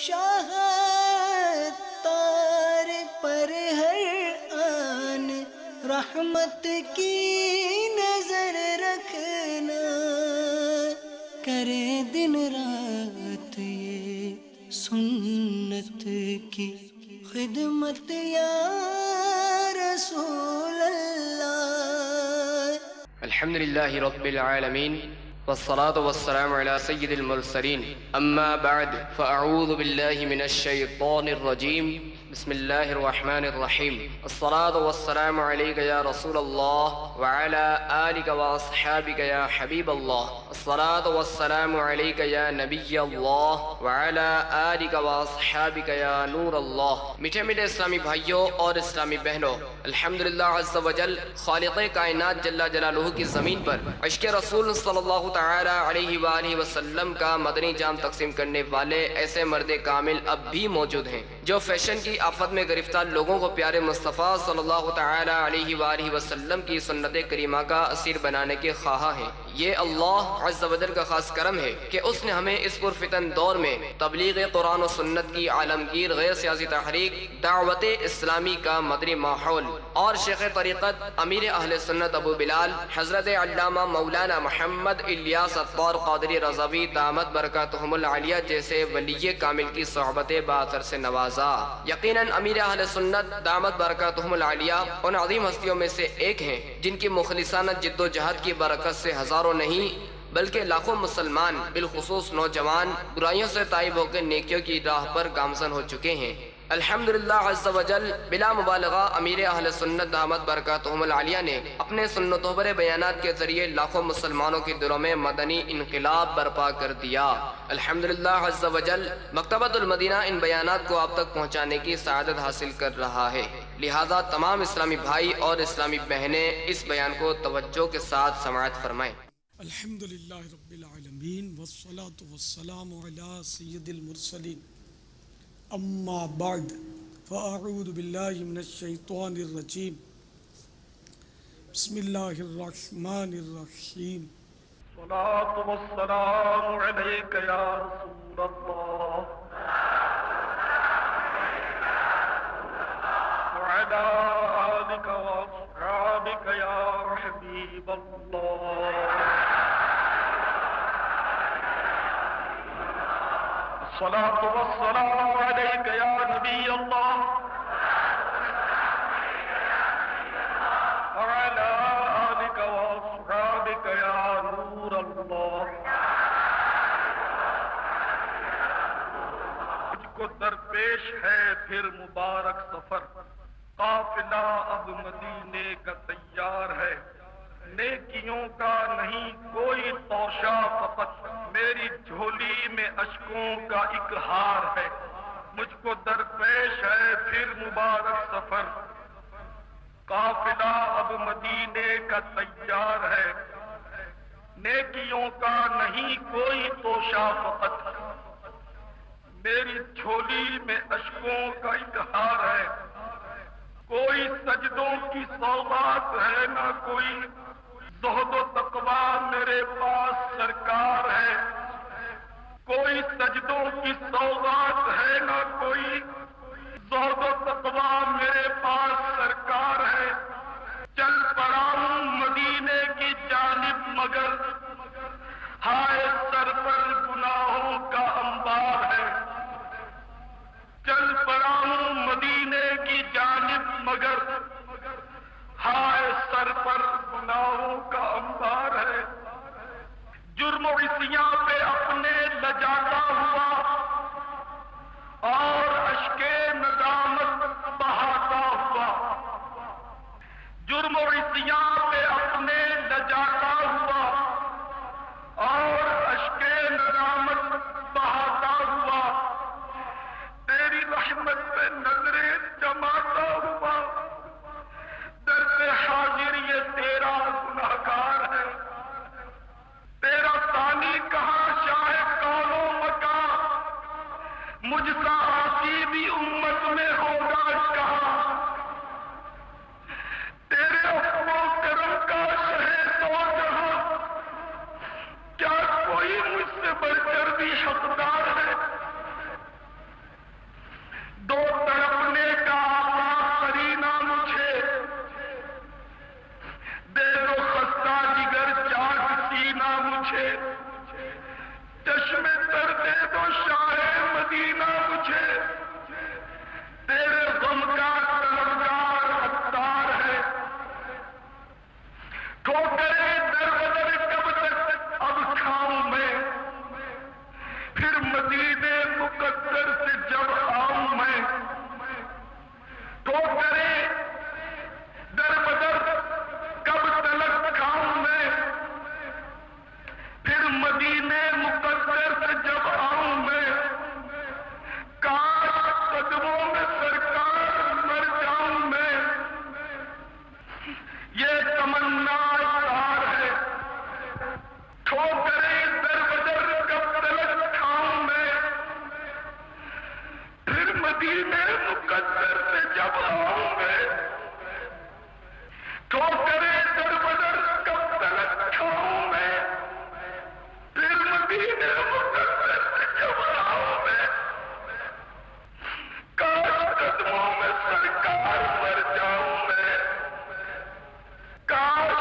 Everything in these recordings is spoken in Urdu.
شاہ تار پر ہر آن رحمت کی نظر رکھنا، کرے دن رات یہ سنت کی خدمت یا رسول اللہ۔ الحمد للہ رب العالمین والصلاة والسلام على سید المرسلین، اما بعد فاعوذ باللہ من الشیطان الرجیم، بسم اللہ الرحمن الرحیم۔ الصلاة والسلام علیک یا رسول اللہ وعلى آلک واصحابک یا حبیب اللہ۔ الصلاة والسلام علیک یا نبی اللہ وعلى آلک واصحابک یا نور اللہ۔ میٹھے میٹھے اسلامی بھائیوں اور اسلامی بہنوں، الحمدللہ عز وجل خالق کائنات جل جلالہ کی زمین پر عشق رسول صلی اللہ تعالی علیہ وآلہ وسلم کا مدنی جام تقسیم کرنے والے ایسے مرد کامل اب بھی موجود ہیں جو فیشن کی آفت میں گرفتار لوگوں کو پیارے مصطفیٰ صلی اللہ تعالی علیہ وآلہ وسلم کی سنت کریمہ کا اسیر بنانے کے خواہاں ہیں۔ یہ اللہ عز و جل کا خاص کرم ہے کہ اس نے ہمیں اس پرفتن دور میں تبلیغ قرآن و سنت کی عالمگیر غیر سیاسی تحریک دعوت اسلامی کا مدنی ماحول اور شیخ طریقت امیر اہل سنت ابو بلال حضرت علامہ مولانا محمد الیاس اطہار قادری رضوی دامت برکاتہم العالیہ جیسے ولی کامل کی صحبت باثر سے نوازا۔ یقیناً امیر اہل سنت دامت برکاتہم العالیہ ان عظیم ہستیوں میں سے ایک ہیں جن کی مخلصانہ جد و جہد کی برکت سے ہزاروں نہیں بلکہ لاکھوں مسلمان بالخصوص نوجوان برائیوں سے تائب ہو کے نیکیوں کی راہ پر گامزن ہو چکے ہیں۔ الحمدللہ عز و جل بلا مبالغہ امیر اہل سنت دامت برکاتہم العالیہ نے اپنے سنتوں پر بیانات کے ذریعے لاکھوں مسلمانوں کی دلوں میں مدنی انقلاب برپا کر دیا۔ الحمدللہ عز و جل مکتبۃ المدینہ ان بیانات کو آپ تک پہنچانے کی سعادت حاصل کر رہا ہے، لہذا تمام اسلامی بھائی اور اسلامی بہنیں اس بیان کو توجہ کے ساتھ سماعت فرمائیں۔ الحمدللہ رب العالمین والصلاة والسلام علی سید المرسلین، اما بعد فاعوذ باللہ من الشیطان الرجیم، بسم اللہ الرحمن الرحیم۔ الصلاة والسلام علیک یا رسول اللہ وعلی آلک واصحابک یا حبیب اللہ۔ الصلاة والسلام علیک یا نبی اللہ وعلی آلک واصحابک یا نور اللہ۔ مجھ کو درپیش ہے پھر مبارک سفر، قافلہ اب مدینے کا تیار ہے، نیکیوں کا نہیں کوئی توشہ، فقط میری جھولی میں اشکوں کا ایک ہار ہے۔ مجھ کو درپیش ہے پھر مبارک سفر، قافلہ اب مدینے کا تیار ہے، نیکیوں کا نہیں کوئی توشہ، فقط میری جھولی میں اشکوں کا ایک ہار ہے۔ کوئی سجدوں کی سوغات ہے نہ کوئی زہد و تقویٰ میرے پاس سرکار ہے، کوئی سجدوں کی سوغات ہے نہ کوئی زہد و تقویٰ میرے پاس سرکار ہے۔ چل پڑا ہوں مدینے کی جانب مگر ہائے سر پر گناہوں کا انبار ہے، چل پڑا ہوں مدینے کی جانب مگر ہائے سر پر گناہوں کا انبار ہے۔ جرم و عصیاں پہ اپنے لجاتا ہوا اور اشک ندامت بہاتا ہوا، جرم و عصیاں پہ اپنے لجاتا ہوا اور اشک ندامت بہاتا ہوا، تیری رحمت پہ نظریں جماتا ہوا، در پہ حاضر یہ تیرا گناہگار ہے، تیرا ثانی کہاں شاہ کون و مکان، مجھ سا عاصی بھی امت میں ہوگا کہاں، تیرے عفو و کرم کا شہ دو جہاں، کیا کوئی مجھ سے بڑھ کر بھی حقدار ہے، مدینے مقدر سے جب آؤں گے ٹھوکرے در بدر کب تک کھاؤں میں، پھر مدینے مقدر سے جب آؤں میں کاش قدموں میں سرکار مر جاؤں میں، کاش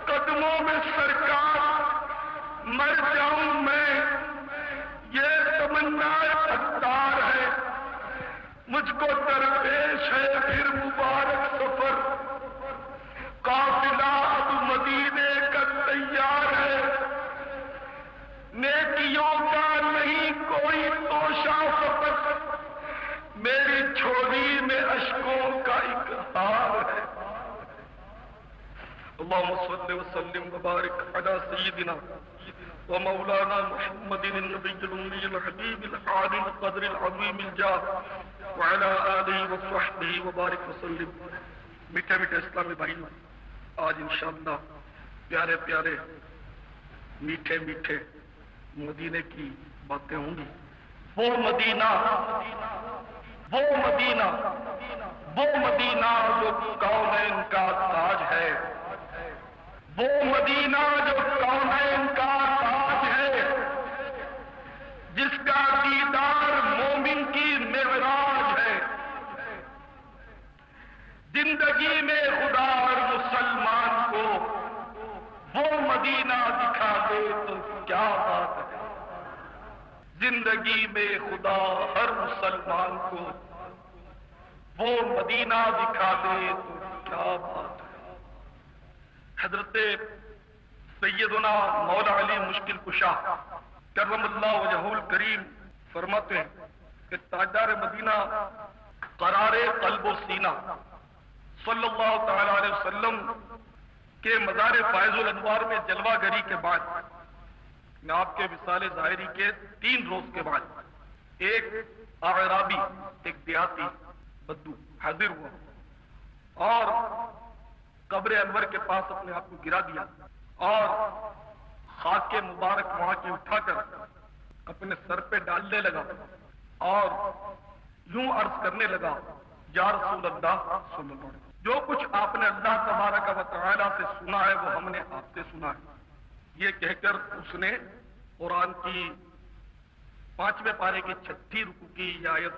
قدموں میں سرکار مر جاؤں میں، یہ تمنا ستار ہے مجھ کو درپیش ہے پھر مبارک سفر، قافلہ اب مدینے کا تیار ہے، نیکیوں کا نہیں کوئی توشہ فقط میری جھولی میں اشکوں کا ایک ہار ہے۔ اللہم صلی وسلم وبارک علی سیدنا ومولانا محمد النبی الأمی الحبیب العالی القدر العظیم الجاہ وعلی آلہ وصحبہ وبارک وسلم۔ میٹھے میٹھے اسلامی بھائیوں، آج انشاءاللہ پیارے پیارے میٹھے میٹھے مدینے کی باتیں ہوں گی۔ وہ مدینہ جو کونین کا تاج ہے، وہ مدینہ جو کونین کا تاج ہے، جس کا دیدار مومن کی معراج ہے، زندگی میں خدا ہر مسلمان کو وہ مدینہ دکھا دے تو کیا بات ہے، زندگی میں خدا ہر مسلمان کو وہ مدینہ دکھا دے تو کیا بات ہے۔ حضرت سیدنا مولا علی مشکل کشا کرم اللہ وجہہ الکریم فرماتے ہیں کہ تاجدار مدینہ قرار قلب و سینہ صلی اللہ تعالی علیہ وسلم کے مزار فائز الانوار میں جلوہ گری کے بعد، میں آپ کے وصال ظاہری کے 3 روز کے بعد، ایک اعرابی، ایک دیہاتی بدو حاضر ہوا اور قبر انور کے پاس اپنے آپ کو گرا دیا اور خاک کے مبارک وہاں کی اٹھا کر اپنے سر پہ ڈالنے لگا اور یوں عرض کرنے لگا، یا رسول اللہ صلی اللہ علیہ وسلم، جو کچھ آپ نے اللہ تبارک و تعالی سے سنا ہے وہ ہم نے آپ سے سنا ہے۔ یہ کہہ کر اس نے قرآن کی 5ویں پارے کی 6 رکوع کی یہ آیت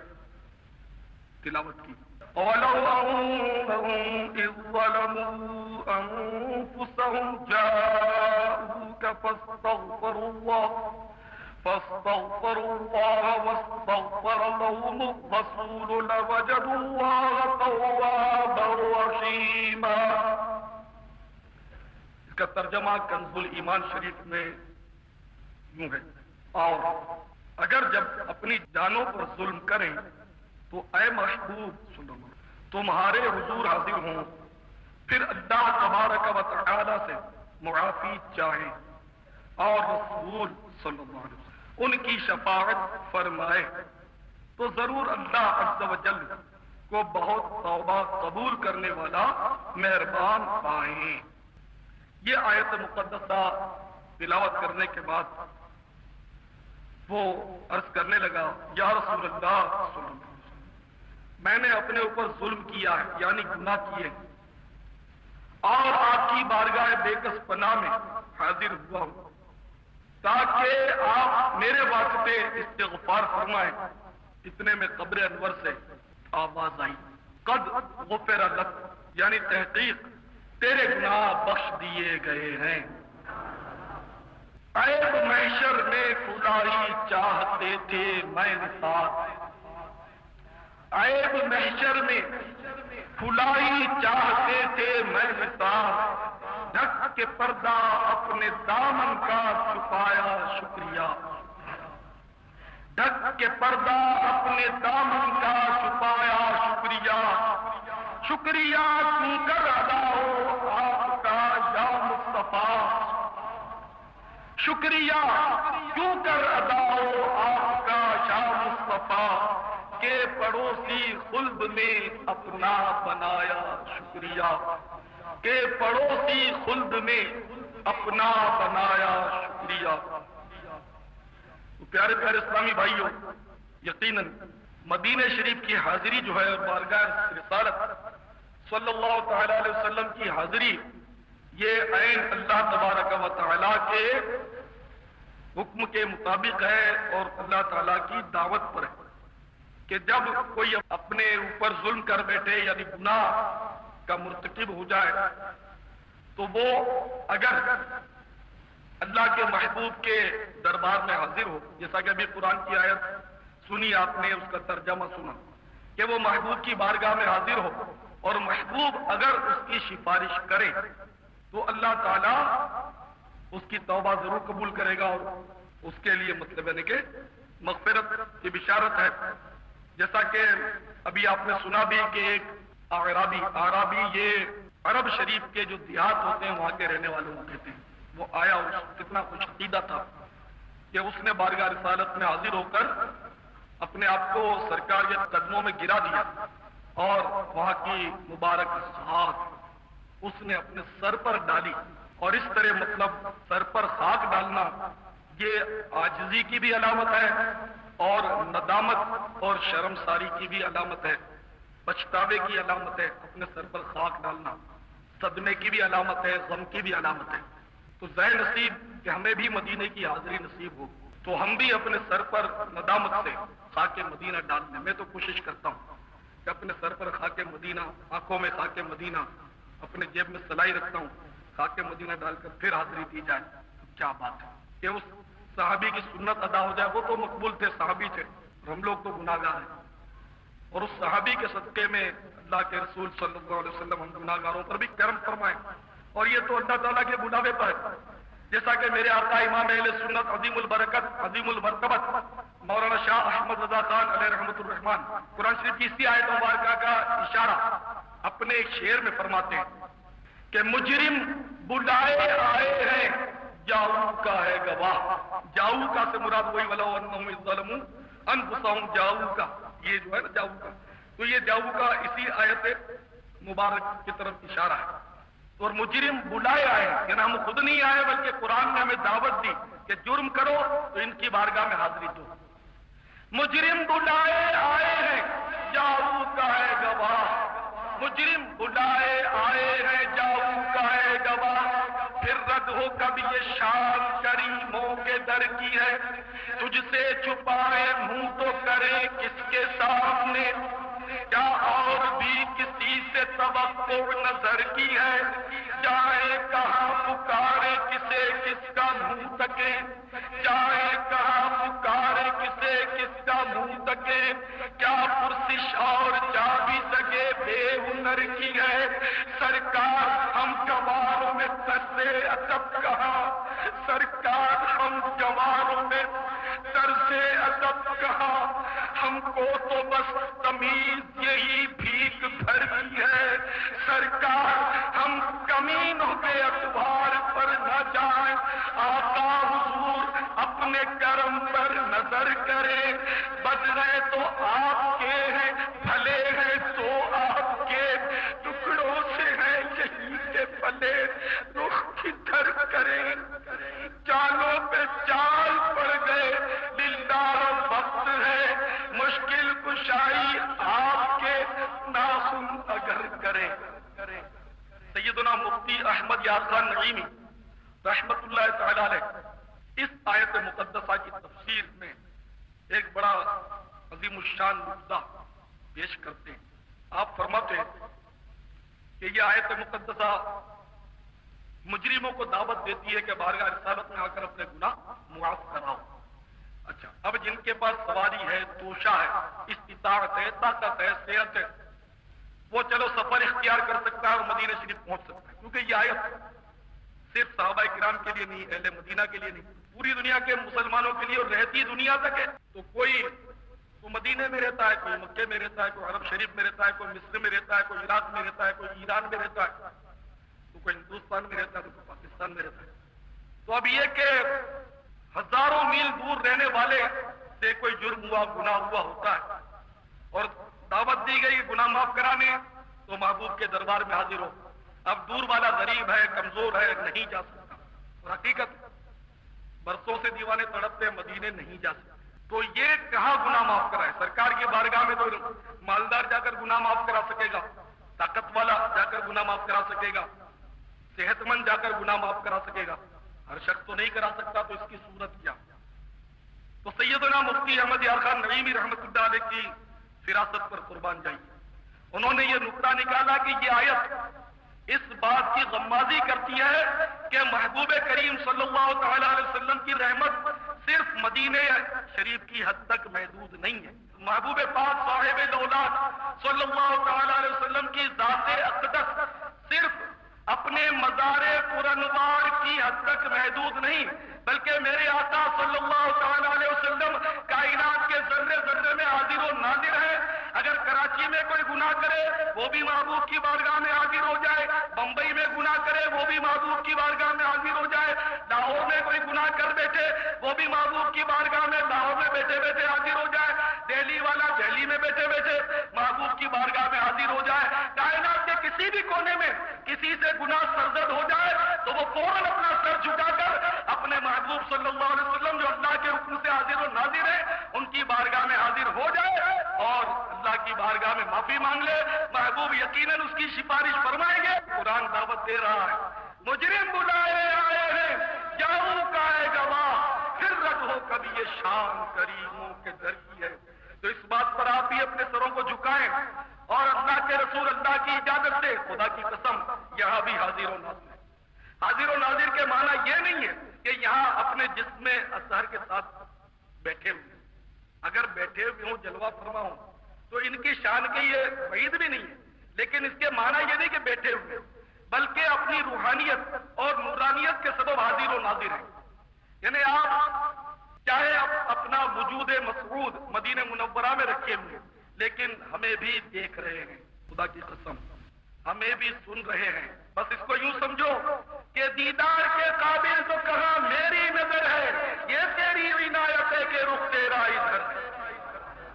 تلاوت کی۔ وَلَوْ أَنَّهُمْ إِذْ ظَلَمُوا أَنفُسَهُمْ جَاءُوكَ فَاسْتَغْفَرُوا اللَّهَ وَاسْتَغْفَرَ لَهُمُ الرَّسُولُ لَوَجَدُوا اللَّهَ تَوَّابًا رَحِيمًا۔ اس کا ترجمہ کنز الایمان شریف میں یوں ہے، اور اگر جب اپنی جانوں پر ظلم کریں تو اے محبوب سنو، تمہارے حضور حاضر ہوں، پھر اللہ تبارک و تعالی سے معافی چاہیں اور رسول صلی اللہ علیہ وسلم ان کی شفاعت فرمائے تو ضرور اللہ عز و جل کو بہت توبہ قبول کرنے والا مہربان پائیں۔ یہ آیت مقدسہ تلاوت کرنے کے بعد وہ عرض کرنے لگا، یا رسول اللہ صلی اللہ علیہ وسلم، میں نے اپنے اوپر ظلم کیا ہے، یعنی گناہ کیے، اور آپ کی بارگاہ بےکس پناہ میں حاضر ہوا ہوں تاکہ آپ میرے واسطے استغفار فرمائیں۔ اتنے میں قبر انور سے آواز آئی، قد غفر لک، یعنی تحقیق تیرے گناہ بخش دیے گئے ہیں۔ عیب محشر میں کھدائی چاہتے تھے میں ساتھ، عیب محشر میں کھلائی چاہتے تھے میں ساتھ، ڈھک کے پردہ اپنے دامن کا چھپایا شکریہ، ڈھک کے پردہ اپنے دامن کا چھپایا شکریہ، شکریہ کیوں کر ادا ہو آپ کا یا مصطفیٰ، شکریہ کیوں کر ادا ہو آپ کا یا مصطفیٰ، کہ پڑوسی خلد میں اپنا بنایا شکریہ، کہ پڑوسی خلد میں اپنا بنایا شکریہ۔ تو پیارے پیارے اسلامی بھائیوں، یقیناً مدینہ شریف کی حاضری جو ہے اور بارگاہ رسالت صلی اللہ تعالی علیہ وسلم کی حاضری، یہ عین اللہ تبارک و تعالی کے حکم کے مطابق ہے اور اللہ تعالی کی دعوت پر ہے کہ جب کوئی اپنے اوپر ظلم کر بیٹھے یعنی گناہ کا مرتکب ہو جائے تو وہ اگر اللہ کے محبوب کے دربار میں حاضر ہو، جیسا کہ ابھی قرآن کی آیت سنی آپ نے، اس کا ترجمہ سنا کہ وہ محبوب کی بارگاہ میں حاضر ہو اور محبوب اگر اس کی سفارش کرے تو اللہ تعالیٰ اس کی توبہ ضرور قبول کرے گا اور اس کے لیے مطلب ہے کہ مغفرت کی بشارت ہے. جیسا کہ ابھی آپ نے سنا بھی کہ ایک اعرابی یہ عرب شریف کے جو دیہات ہوتے ہیں وہاں کے رہنے والوں کو کہتے ہیں، وہ آیا اور کتنا خوش عقیدہ تھا کہ اس نے بارگاہ رسالت میں حاضر ہو کر اپنے آپ کو سرکار کے قدموں میں گرا دیا اور وہاں کی مبارک خاک اس نے اپنے سر پر ڈالی. اور اس طرح مطلب سر پر خاک ڈالنا یہ عاجزی کی بھی علامت ہے اور ندامت اور شرمساری کی بھی علامت ہے، پچھتاوے کی علامت ہے. اپنے سر پر خاک ڈالنا صدمے کی بھی علامت ہے، غم کی بھی علامت ہے. تو ذہن نصیب کہ ہمیں بھی مدینے کی حاضری نصیب ہو تو ہم بھی اپنے سر پر ندامت سے خاک مدینہ ڈالنے. میں تو کوشش کرتا ہوں کہ اپنے سر پر خاک مدینہ، آنکھوں میں خاک مدینہ، اپنے جیب میں سلائی رکھتا ہوں، خاک مدینہ ڈال کر پھر حاضری دی جائے. کیا بات ہے کہ اس صحابی کی سنت ادا ہو جائے. وہ تو مقبول تھے، صحابی تھے، اور ہم لوگ تو گناہگار ہیں. اور اس صحابی کے صدقے میں اللہ کے رسول صلی اللہ علیہ وسلم ہم گناہگاروں پر بھی کرم فرمائے. اور یہ تو اللہ تعالیٰ کے بلاوے پر ہے. جیسا کہ میرے آقا امام اہل سنت عظیم البرکت عظیم المرتبت مولانا شاہ احمد رضا خان علیہ رحمۃ الرحمان قرآن شریف کی اسی آیت مبارکہ کا اشارہ اپنے ایک شعر میں فرماتے ہیں کہ مجرم بلائے آئے ہیں جاؤ کا ہے گواہ. جاؤ کا سے مراد وہی ولو انہم ظلموا انفسہم جاؤ کا، یہ جو ہے نا جاؤ کا، تو یہ جاؤ کا اسی آیت مبارک کی طرف اشارہ ہے. اور مجرم بلائے آئے ہیں، یعنی ہم خود نہیں آئے بلکہ قرآن نے ہمیں دعوت دی کہ جرم کرو تو ان کی بارگاہ میں حاضری دو. مجرم بلائے آئے ہیں جاؤ کا ہے گواہ، مجرم بلائے آئے ہیں جاؤ کا ہے گواہ. پھر رد ہو کب یہ شان کریموں کے در کی ہے، تجھ سے چھپائے منہ تو کرے کس کے سامنے. کیا اور بھی کسی سے توقع نظر کی ہے، جائے کہاں پکارے کسے کس کا منہ تکے. جائے کہاں پکارے کسے کس کا منہ تکے. کیا پرسش اور جا بھی سکے بے ہنر کی ہے. سرکار ہم گواروں میں طرز ادب کہاں، سرکار ہم گواروں میں طرز ادب کہاں. ہم کو تو بس تمیز یہی بھیک بھرتی ہے. سرکار ہم کمینوں کے اخبار پر نہ جائیں. آقا حضور اپنے کرم پر نظر کریں. بدلے تو آپ کے ہیں، بھلے ہیں تو آپ کے، ٹکڑوں سے ہیں یہی کے پلے، رخ کدھر کریں. چالوں پہ چال پڑ گئے دلدار وقت ہے، مشکل کشائی آپ کے ناخن اگر کریں. سیدنا مفتی احمد یار خان نعیمی رحمت اللہ تعالی علیہ اس آیت مقدسہ کی تفسیر میں ایک بڑا عظیم الشان نقطہ پیش کرتے ہیں. آپ فرماتے ہیں کہ یہ آیت مقدسہ مجرموں کو دعوت دیتی ہے کہ بارگاہ رسالت میں آ کر اپنے گناہ معاف کراؤ. اچھا، اب جن کے پاس سواری ہے، توشہ ہے، استطاعت ہے، طاقت ہے، صحت ہے، وہ چلو سفر اختیار کر سکتا ہے اور مدینہ شریف پہنچ سکتا ہے. کیونکہ یہ آیت صرف صحابہ کرام کے لیے نہیں، اہل مدینہ کے لیے نہیں، پوری دنیا کے مسلمانوں کے لیے اور رہتی دنیا تک ہے. تو کوئی مدینے میں رہتا ہے، کوئی مکے میں رہتا ہے، کوئی عرب شریف میں رہتا ہے، کوئی مصر میں رہتا ہے، کوئی عراق میں رہتا ہے، کوئی ایران میں رہتا ہے، تو کوئی ہندوستان میں رہتا ہے، تو کوئی پاکستان میں رہتا ہے. تو اب یہ کہ ہزاروں میل دور رہنے والے سے کوئی جرم ہوا، گناہ ہوا ہوتا ہے اور دعوت دی گئی گناہ معاف کرانے، تو محبوب کے دربار میں حاضر ہو. اب دور والا غریب ہے، کمزور ہے، نہیں جا سکتا. اور حقیقت برسوں سے دیوانے تڑپتے مدینے نہیں جا سکتے. تو یہ کہاں گناہ معاف کرائے؟ سرکار کی بارگاہ میں تو مالدار جا کر گناہ معاف کرا سکے گا، طاقت والا جا کر گناہ معاف کرا سکے گا، صحت مند جا کر گناہ معاف کرا سکے گا، ہر شخص تو نہیں کرا سکتا، تو اس کی صورت کیا؟ تو سیدنا مفتی احمد یار خان نعیمی رحمۃ اللہ علیہ کی فراست پر قربان جائیے، انہوں نے یہ نقطہ نکالا کہ یہ آیت اس بات کی غمازی کرتی ہے کہ محبوب کریم صلی اللہ تعالی علیہ وسلم کی رحمت صرف مدینہ شریف کی حد تک محدود نہیں ہے، محبوب پاک صاحب دولت صلی اللہ تعالی علیہ وسلم کی ذات اقدس صرف اپنے مزار پرانوار کی حد تک محدود نہیں، بلکہ میرے آقا صلی اللہ تعالی علیہ وسلم کائنات کے ذرے ذرے میں حاضر و ناظر ہے۔ اگر کراچی میں کوئی گناہ کرے وہ بھی محبوب کی بارگاہ میں حاضر ہو جائے، بمبئی میں گناہ کرے وہ بھی محبوب کی بارگاہ میں حاضر ہو جائے، لاہور میں کوئی گناہ کر بیٹھے وہ بھی محبوب کی بارگاہ میں لاہور میں بیٹھے بیٹھے حاضر ہو جائے، دہلی والا دہلی میں بیٹھے بیٹھے محبوب کی بارگاہ میں حاضر ہو جائے۔ کائنات کے کسی بھی کونے میں کسی سے گناہ سرزد ہو جائے تو وہ فوراً اپنا سر جھکا کر اپنے محبوب صلی اللہ علیہ وسلم جو اللہ کے حکم سے حاضر و ناظر ہے ان کی بارگاہ میں حاضر ہو جائے اور اللہ کی بارگاہ میں معافی مانگ لے، محبوب یقیناً اس کی سفارش فرمائیں گے۔ قرآن دعوت دے رہا ہے، مجرم بلائے آئے ہیں جاؤ کا ہے گواہ، پھر رد ہو کبھی یہ شان کریموں کے در کی ہے۔ تو اس بات پر آپ بھی اپنے سروں کو جھکائیں اور اللہ کے رسول اللہ کی اجازت سے خدا کی قسم یہاں بھی حاضر و ناظر ہے۔ حاضر و ناظر کے معنی یہ نہیں ہے کہ یہاں اپنے جسم اطہر کے ساتھ بیٹھے ہوئے، اگر بیٹھے ہوئے ہوں جلوہ فرما ہوں تو ان کی شان کے یہ بعید بھی نہیں ہے، لیکن اس کے معنی یہ نہیں کہ بیٹھے ہوئے بلکہ اپنی روحانیت اور نورانیت کے سبب حاضر و ناظر ہیں۔ یعنی آپ چاہے اپنا وجود مسعود مدینہ منورہ میں رکھے ہوئے لیکن ہمیں بھی دیکھ رہے ہیں، خدا کی قسم ہمیں بھی سن رہے ہیں۔ بس اس کو یوں سمجھو کہ دیدار کے قابل تو کہاں میری نظر ہے، یہ تیری عنایت ہے کہ رخ تیرا ادھر ہے۔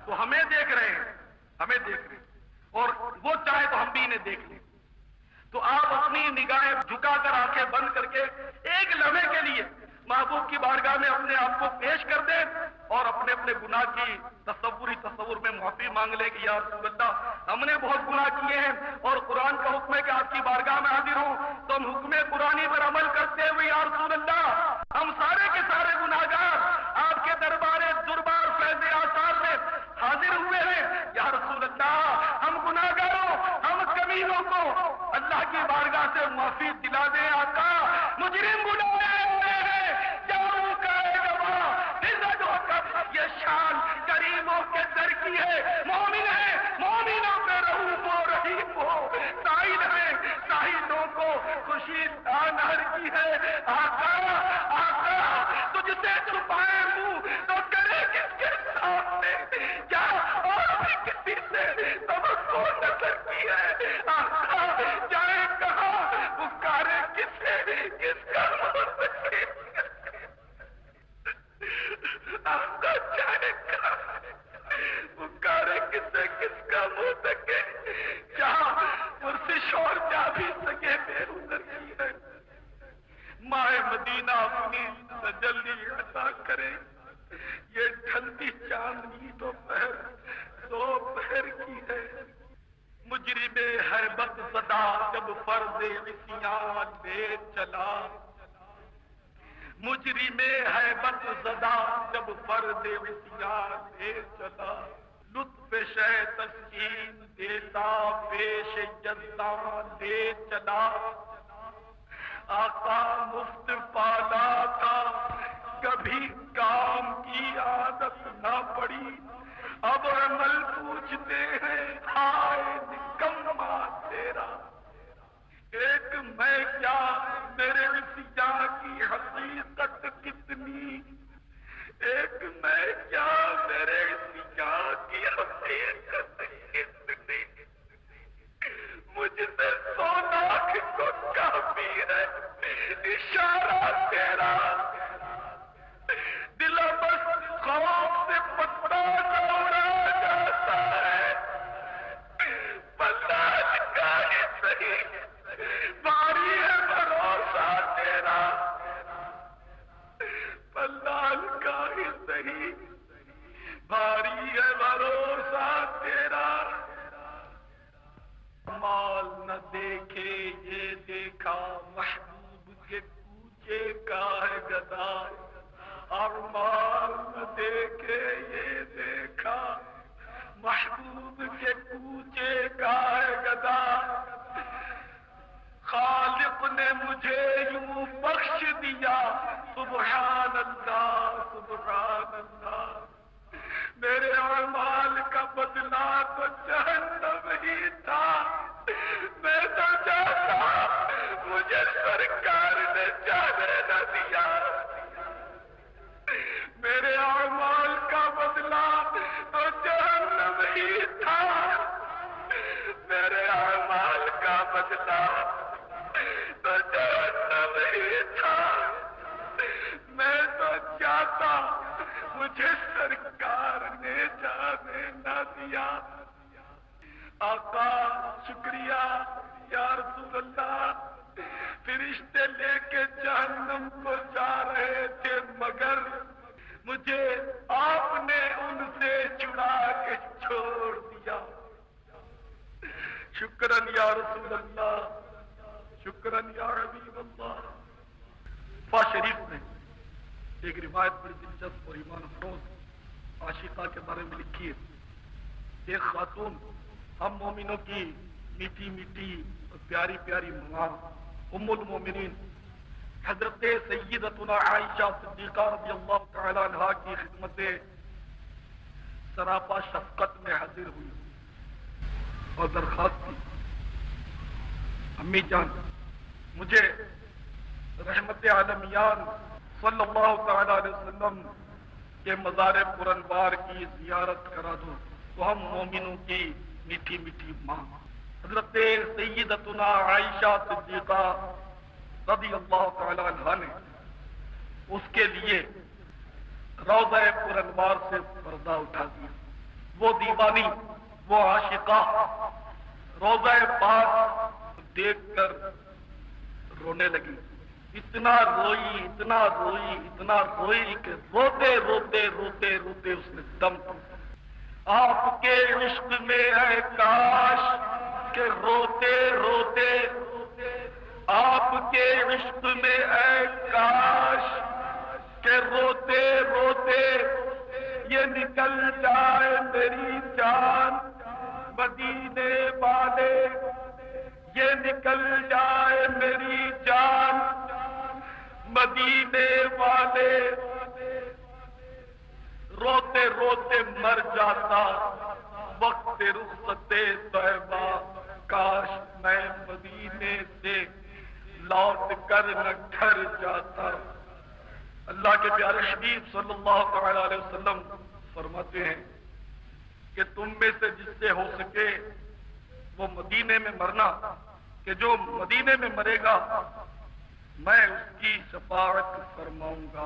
تو ہمیں دیکھ رہے ہیں، ہمیں دیکھ رہے ہیں اور وہ چاہے تو ہم بھی انہیں دیکھ لیں۔ تو آپ اپنی نگاہیں جھکا کر آنکھیں بند کر کے ایک لمحے کے لیے محبوب کی بارگاہ میں اپنے آپ کو پیش کر دیں اور اپنے اپنے گناہ کی تصور میں معافی مانگ لیں کہ یا رسول اللہ ہم نے بہت گناہ کیے ہیں اور قرآن کا حکم ہے کہ آپ کی بارگاہ میں حاضر ہوں، تو ہم حکم قرآنی پر عمل کرتے ہوئے یا رسول اللہ ہم سارے کے سارے گناہگار آپ کے دربار فیض آثار میں حاضر ہوئے ہیں۔ یا رسول اللہ ہم گناہگاروں، ہم کمینوں کو اللہ کی بارگاہ سے معافی دلا دیں آقا، مجرم بلائے ہیں جاؤ کا ہے گواہ، پھر رد ہو کر یہ شان کریموں کے در کی ہے۔ مومن ہے مومنوں پہ رؤوف و رحیم ہو، سائل ہے سائلوں کو خوشی نہر کی ہے۔ آقا آقا تجھ سے چھپائے منہ تو کرے کس کے سامنے، کیا اور بھی کسی سے توقع نظر کی ہے؟ آقا جائے کہاں پکارے کس کا موت کے، آقا جائے کہاں پکارے کس کا موت کے، جہاں پرسش اور جا بھی سکے بے ادھر کی ہے۔ ماہ مدینہ اپنی تجلی عطا کرے، یہ ڈھلتی چاندنی دوپہر کی ہے۔ مجرم ہیبت زدہ جب فرض عصیان لے چلا، مجرم ہیبت زدہ جب فرض عصیان لے چلا، لطف شہ تسکین دیتا پیش یزدان لے چلا۔ آقا مفت پالا تھا کبھی کام کی عادت نہ پڑی، اب عمل پوچھتے ہیں ہائے نکما تیرا۔ ایک میں کیا میرے عصیاں کی حقیقت کتنی، ایک میں کیا میرے عصیاں کی حقیقت کتنی، مجھ سے 100 لاکھ کو کافی ہے اشارہ تیرا۔ دل بس خوف سے پتہ نہ اڑا جاتا ہے، محبوب کے کوچے کا ہے گدا، خالق نے مجھے یوں بخش دیا، سبحان اللہ سبحان اللہ۔ میرے اعمال کا بدلہ تو جہنم ہی تھا، میں تو چاہتا مجھے سرکار نے جانے نہ دیا۔ میرے اعمال کا بدلہ تو جہنم ہی تھا، میرے اعمال کا بدلہ تو جہنم ہی تھا۔ میں تو چاہتا مجھے سرکار نے جانے نہ دیا۔ آقا شکریہ یا رسول اللہ، فرشتے لے کے جہنم کو جا رہے تھے، مگر مجھے آپ نے ان سے چھڑا کے چھوڑ دیا۔ شکراً یا رسول اللہ، شکراً یا حبیب اللہ۔ فا شریف میں ایک روایت بڑی دلچسپ اور ایمان افروز عاشقہ کے بارے میں لکھی ہے۔ ایک خاتون ہم مومنوں کی میٹھی میٹھی اور پیاری پیاری ماں ام المومنین حضرت سیدتنا عائشہ صدیقہ رضی اللہ تعالی عنہا کی خدمت سراپا شفقت میں حاضر ہوئی اور درخواست کی، امی جان مجھے رحمت عالمیان صلی اللہ تعالی علیہ وسلم کے مزار پرانوار کی زیارت کرا دو۔ تو ہم مومنوں کی میٹھی میٹھی ماں حضرت سیدتنا عائشہ صدیقہ رضی اللہ تعالی عنہا نے اس کے لیے روضہ پرانوار سے پردہ اٹھا دیا۔ وہ دیوانی، وہ عاشقہ روضہ پاک دیکھ کر رونے لگی، اتنا روئی اتنا روئی اتنا روئی کہ روتے روتے روتے روتے اس نے دم توڑا۔ آپ کے عشق میں ہے کاش کہ روتے روتے، آپ کے عشق میں ہے کاش کہ روتے روتے یہ نکل جائے میری جان، مدینے والے یہ نکل جائے میری جان، مدینے والے۔ روتے روتے مر جاتا وقت رخصت طیبہ، کاش میں مدینے سے لوٹ کر نہ گھر جاتا۔ اللہ کے پیارے حبیب صلی اللہ تعالی علیہ وسلم فرماتے ہیں کہ تم میں سے جس سے ہو سکے وہ مدینے میں مرنا، کہ جو مدینے میں مرے گا میں اس کی شفاعت فرماؤں گا۔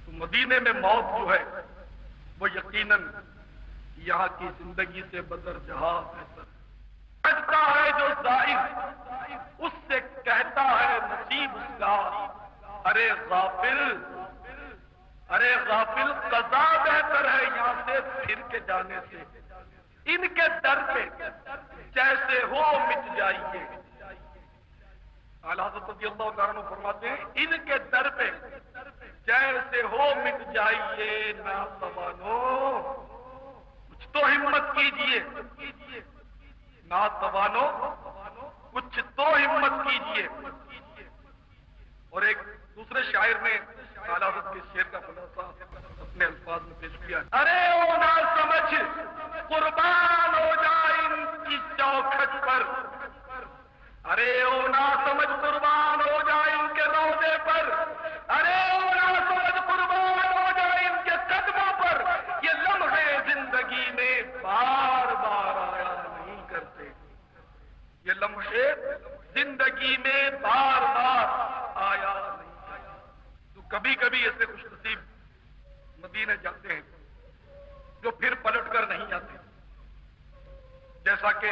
تو مدینے میں موت جو ہے وہ یقیناً یہاں کی زندگی سے بدر جہاں بہتر کہتا ہے۔ جو زائر اس سے کہتا ہے نصیب اس کا، ارے غافل ارے غافل، قضا بہتر ہے یہاں سے پھر کے جانے سے، ان کے در پہ جیسے ہو مٹ جائیے۔ اعلیٰ حضرت رضی اللہ عنہ فرماتے ہیں ان کے در پہ جیسے ہو مٹ جائیے، ناتوانو کچھ تو ہمت کیجئے، ناتوانو کچھ تو ہمت کیجئے۔ اور ایک دوسرے شاعر نے اعلیٰ حضرت کے شعر کا خلاصہ اپنے الفاظ میں پیش کیا، ارے او نہ سمجھ قربان ہو جائے ان کی چوکھٹ پر، ارے او نہ سمجھ قربان ہو جائے ان کے روضے پر، ارے او نہ سمجھ قربان ہو جائے ان کے قدموں پر، یہ لمحے زندگی میں بار بار آیا نہیں کرتے، یہ لمحے زندگی میں بار بار آیا نہیں کرتے۔ تو کبھی کبھی ایسے خوش نصیب مدینے جاتے ہیں جو پھر پلٹ کر نہیں آتے، جیسا کہ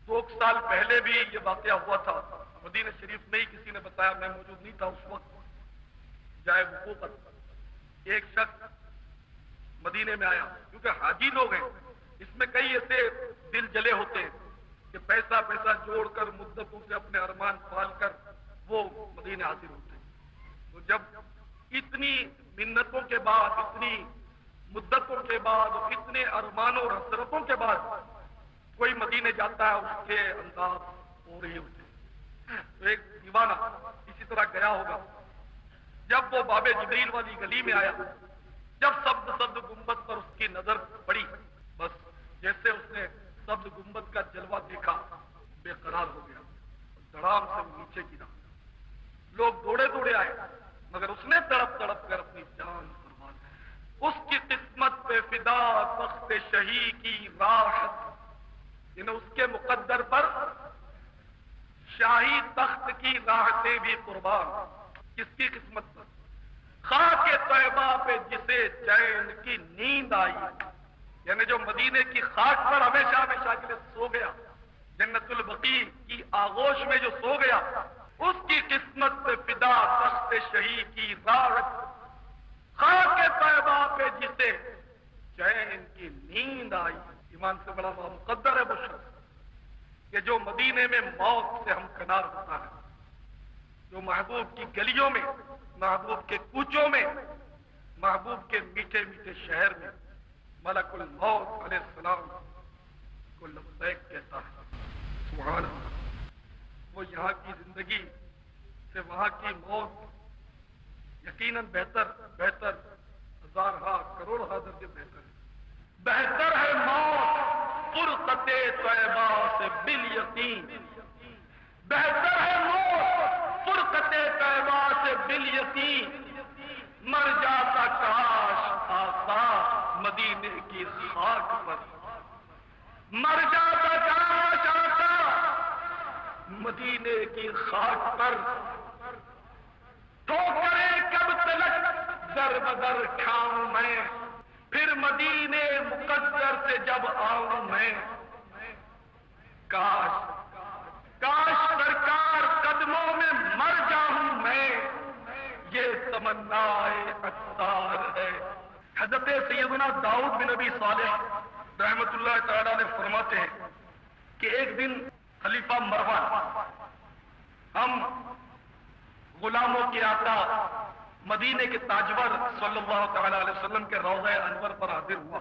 2 سال پہلے بھی یہ واقعہ ہوا تھا مدینہ شریف میں ہی، کسی نے بتایا، میں موجود نہیں تھا اس وقت، جائے وقوع پر ایک شخص مدینے میں آیا، کیونکہ حاجی لوگ ہیں، اس میں کئی ایسے دل جلے ہوتے ہیں کہ پیسہ جوڑ کر مدتوں سے اپنے ارمان پال کر وہ مدینے حاضر ہوتے ہیں۔ تو جب اتنی منتوں کے بعد، اتنی مدتوں کے بعد اور کتنے ارمانوں اور حسرتوں کے بعد کوئی مدینے جاتا ہے، اس کے انداز ہو رہی ہوتے ہیں۔ تو ایک دیوانہ اسی طرح گیا ہوگا، جب وہ باب جبریل والی گلی میں آیا، جب سبز سبز گنبد پر اس کی نظر پڑی، بس جیسے اس نے سبز گنبد کا جلوہ دیکھا بے قرار ہو گیا، دھڑام سے نیچے گرا۔ لوگ دوڑے دوڑے آئے، مگر اس نے تڑپ تڑپ کر اپنی جان قربان کی۔ اس کی قسمت پہ فدا تخت شہی کی راحت، یعنی اس کے مقدر پر شاہی تخت کی راحتیں بھی قربان۔ کس کی قسمت پر؟ خاک طیبہ پہ جسے چین کی نیند آئی، یعنی جو مدینے کی خاک پر ہمیشہ ہمیشہ کے لیے سو گیا، جنت البقیع کی آغوش میں جو سو گیا، اس کی قسمت پہ فدا تخت شہی کی راحت، خاک طیبہ پہ جسے چین کی نیند آئی۔ ایمان سے بڑا مقدر ہے وہ شخص کہ جو مدینے میں موت سے ہمکنار ہوتا ہے، جو محبوب کی گلیوں میں، محبوب کے کوچوں میں، محبوب کے میٹھے میٹھے شہر میں ملک الموت علیہ السلام کو لبیک کہتا ہے۔ سبحان اللہ۔ وہ یہاں کی زندگی سے وہاں کی موت یقیناً بہتر ہزارہا کروڑہا درجے بہتر ہے موت فرقت طیبہ سے بالیقین، بہتر ہے موت فرقت طیبہ سے بالیقین۔ مر جاتا کاش آقا مدینے کی خاک پر، مر جاتا کاش آقا مدینے کی خاک پر۔ ٹھوکریں کب تلک در بدر کھاؤں میں، پھر مدینے مقدر سے جب آؤں میں۔ کاش سرکار قدموں میں مر جاؤں میں، یہ تمنا عطار ہے۔ حضرت سیدنا داؤد بن نبی صالح رحمت اللہ تعالیٰ نے فرماتے ہیں کہ ایک دن خلیفہ مروان ہم غلاموں کے آقا مدینے کے تاجور صلی اللہ تعالیٰ علیہ وسلم کے روضہ انور پر حاضر ہوا،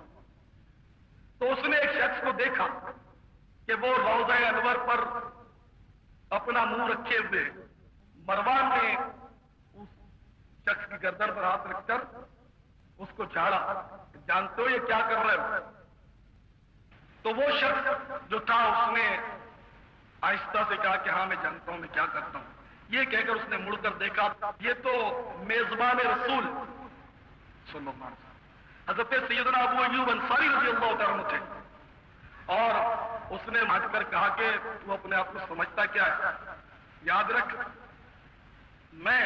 تو اس نے ایک شخص کو دیکھا کہ وہ روضہ انور پر اپنا منہ رکھے ہوئے۔ مروان نے اس شخص کی گردن پر ہاتھ رکھ کر اس کو جھاڑا، جانتے ہو یہ کیا کر رہے ہو؟ تو وہ شخص جو تھا اس نے آہستہ سے کہا کہ ہاں میں جانتا ہوں میں کیا کرتا ہوں۔ یہ کہہ کر اس نے مڑ کر دیکھا، یہ تو میزبان رسول صلی اللہ علیہ وسلم حضرت سیدنا ابو ایوب انصاری رضی اللہ تعالیٰ عنہ تھے، اور اس نے ہٹ کر کہا کہ تو اپنے آپ کو سمجھتا کیا ہے؟ یاد رکھ میں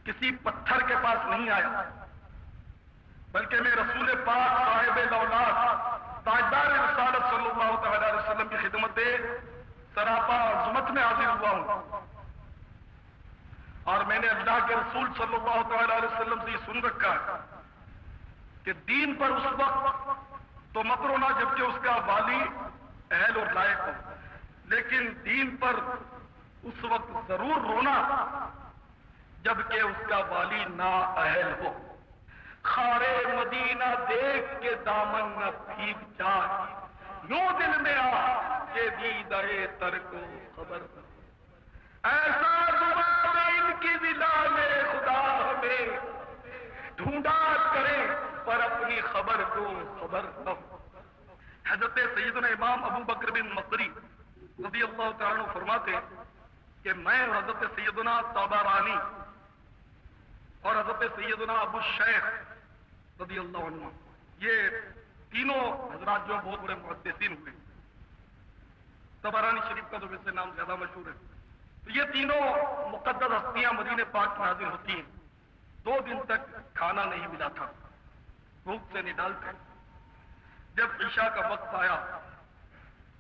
کسی پتھر کے پاس نہیں آیا، بلکہ میں رسول پاک صاحب الاولاد تاجدار رسالت صلی اللہ تعالیٰ علیہ وسلم کی خدمت سراپا عظمت میں حاضر ہوا ہوں، اور میں نے اللہ کے رسول صلی اللہ تعالیٰ علیہ وسلم سے یہ سن رکھا ہے کہ دین پر اس وقت تو مت رونا جبکہ اس کا والی اہل اور لائق ہو، لیکن دین پر اس وقت ضرور رونا جبکہ اس کا والی نااہل ہو۔ خارے مدینہ دیکھ کے دامن نہ بھیگ جائے، یوں دل میں آ کہ دیدہ تر کو خبر نہ، ایسا زبان ان کی ولال خدا ہمیں ڈھونڈا کرے پر اپنی خبر کو خبر نہ ہو۔ حضرت سیدنا امام ابو بکر بن مقری رضی اللہ تعالیٰ عنہ فرماتے کہ میں اور حضرت سیدنا طبرانی اور حضرت سیدنا ابو شیخ رضی اللہ عنہ، یہ تینوں حضرات جو بہت بڑے محدثین ہوئے، طبرانی شریف کا تو ویسے نام زیادہ مشہور ہے، تو یہ تینوں مقدس ہستیاں مدینے پاک میں حاضر ہوتی ہیں۔ 2 دن تک کھانا نہیں ملا تھا، بھوک سے نڈالتے۔ جب عشاء کا وقت آیا،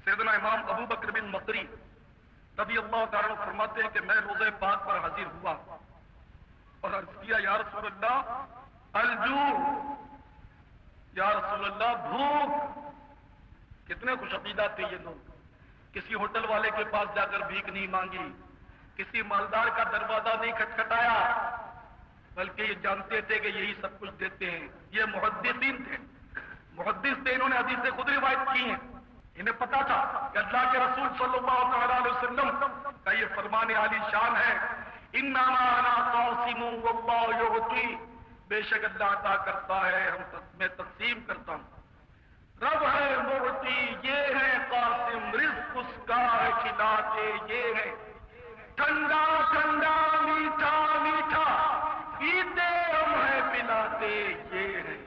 سیدنا امام ابو بکر بن مقری رضی اللہ تعالیٰ عنہ فرماتے ہیں کہ میں روضہ پاک پر حاضر ہوا اور عرض کیا یا رسول اللہ الجوع، یا رسول اللہ بھوک۔ کتنے خوش عقیدہ تھے یہ لوگ، کسی ہوٹل والے کے پاس جا کر بھیک نہیں مانگی، کسی مالدار کا دروازہ نہیں کھٹکھٹایا، بلکہ یہ جانتے تھے کہ یہی سب کچھ دیتے ہیں. یہ محدثین تھے، محدث تھے، انہوں نے حدیثیں خود روایت کی ہیں. انہیں پتا تھا کہ اللہ کے رسول صلی اللہ تعالی علیہ وسلم کا یہ فرمان عالی شان ہے، انما انا قاسم واللہ یعطی، بے شک اللہ عطا کرتا ہے، میں تقسیم کرتا ہوں. رب ہے معطی، یہ ہے قاسم، رزق اس کا ہے کھلاتے یہ ہے. ٹھنڈا ٹھنڈا میٹھا میٹھا پیتے ہم ہے پلاتے یہ ہے.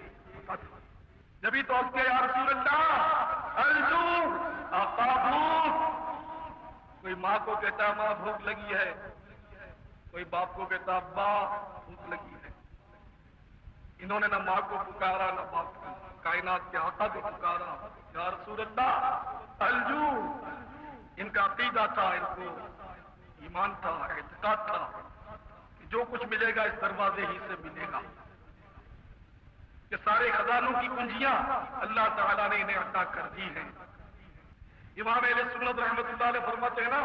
جبھی تو اس کے یا رسول اللہ ارجو آقا بھوک. کوئی ماں کو کہتا ماں بھوک لگی ہے، کوئی باپ کو کہتا ابا بھوک لگی ہے. انہوں نے نہ ماں کو پکارا نہ باپ کو، کائنات کے آقا کو پکارا یا رسول اللہ الجو. ان کا عقیدہ تھا، ان کو ایمان تھا، اعتقاد تھا کہ جو کچھ ملے گا اس دروازے ہی سے ملے گا، کہ سارے خزانوں کی کنجیاں اللہ تعالیٰ نے انہیں عطا کر دی ہیں. امام اہل سنت رحمۃ اللہ علیہ فرماتے ہیں نا،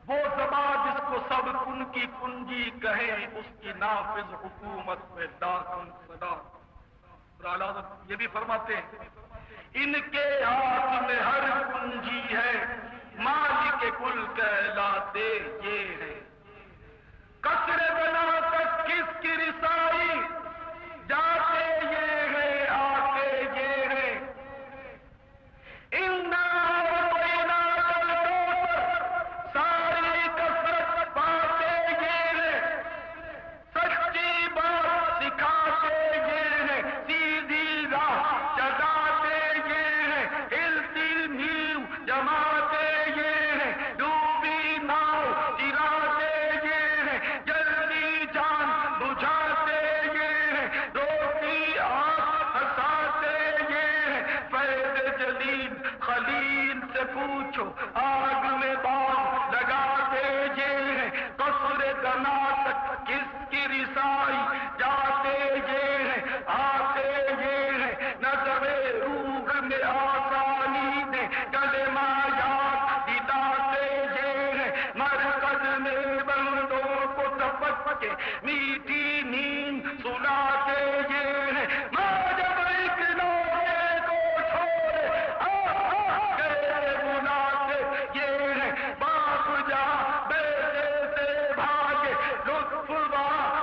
وہ زبان جس کو سب کن کی کنجی کہیں، اس کی نافذ حکومت میں لاکھن صدا. یہ بھی فرماتے ہیں ان کے ہاتھ میں ہر کنجی ہے، مالک کل کہلاتے یہ ہے. قصر بنا تک کس کی رسائی، جاتے یہ ہے آتے یہ ہے. ساری کثرت پاتے یہ ہے، سچی بات سکھاتے یہ ہے، سیدھی راہ چلاتے یہ ہے، ہلتی نیو جماتے یہ ہے، ڈوبی ناؤ چراتے یہ ہے، جلدی جان بجھاتے یہ ہے، روتی آنکھ ہنساتے یہ ہے. فیض جلیل خلیل سے پوچھو آگ میں باغ لگاتے یہ ہے. قصر دنا تک کس کی رسائی، جاتے یہ ہے آتے یہ ہے. نظر روح میں آسانی نے کلمہ یاد دلاتے یہ ہے. مرکز میں بندوں کو تپک کے میٹھی نیند سلاتے یہ ہے. جب ایک لوگے کو چھوڑے گئے بلاتے یہ ہے. باپ جا بیٹے سے بھاگے لطف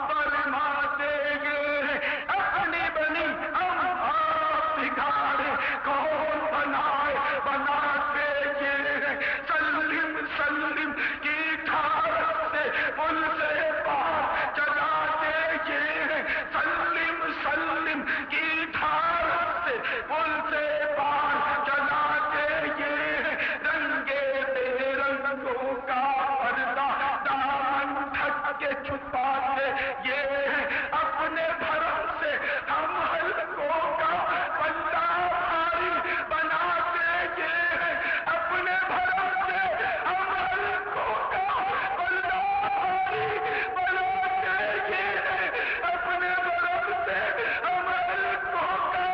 فرماتے یہ ہے. اپنی بنی ہم آپ بگاڑے کون بنائے بناتے یہ ہے. سلم سلم کی ٹھار سے پل سے پار چلاتے یہ ہے. سلم سلم کی ٹھار سے پل سے پار چلاتے یہ ہے. رنگے بے رنگوں کا پردہ دامن ڈھک کے چھپاتے یہ ہے. اپنے بھرم سے ہم حلقوں کا پلہ بھاری بناتے یہ ہے. اپنے بھرم سے ہم حلقوں کا پلہ بھاری بناتے یہ ہے. اپنے بھرم سے ہم حلقوں کا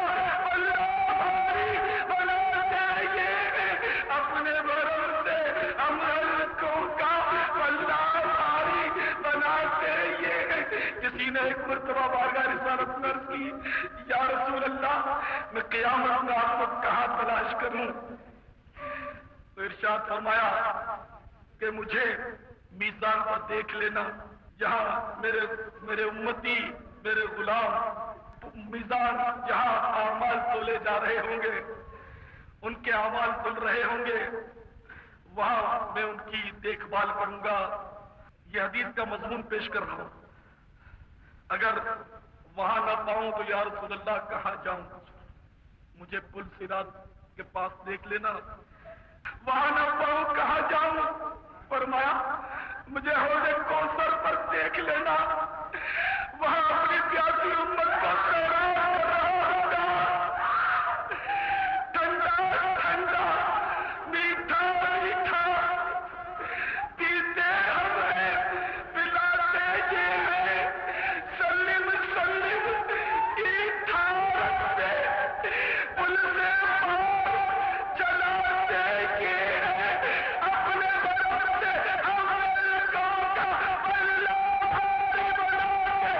پلہ بھاری بناتے یہ ہے. اپنے بھرم سے ہم حلقوں کا پلہ بھاری بناتے یہ ہے. کسی نے ایک مرتبہ بارگاہ رسالت میں عرض کی یا رسول اللہ میں قیامت میں آپ کو کہاں تلاش کروں؟ تو ارشاد فرمایا کہ مجھے میزان پر دیکھ لینا، جہاں میرے امتی میرے غلام میزان جہاں اعمال تولے جا رہے ہوں گے، ان کے اعمال تل رہے ہوں گے، وہاں میں ان کی دیکھ بھال کروں گا. یہ حدیث کا مضمون پیش کر رہا ہوں. اگر وہاں نہ پاؤں تو یا رسول اللہ کہاں جاؤں؟ مجھے پل صراط کے پاس دیکھ لینا. وہاں نہ پاؤں کہاں جاؤں؟ فرمایا مجھے حوض کوثر پر دیکھ لینا، وہاں اپنی پیاسی امت کا سیراب کر رہا ہوگا. ٹھنڈا ٹھنڈا میٹھا میٹھا پیتے ہم ہیں پلاتے یہ ہے. سلم سلم کی ٹھار سے پل سے پار چلاتے یہ ہے. اپنے برف سے ہم حلقوں کا پلہ بھاری بناتے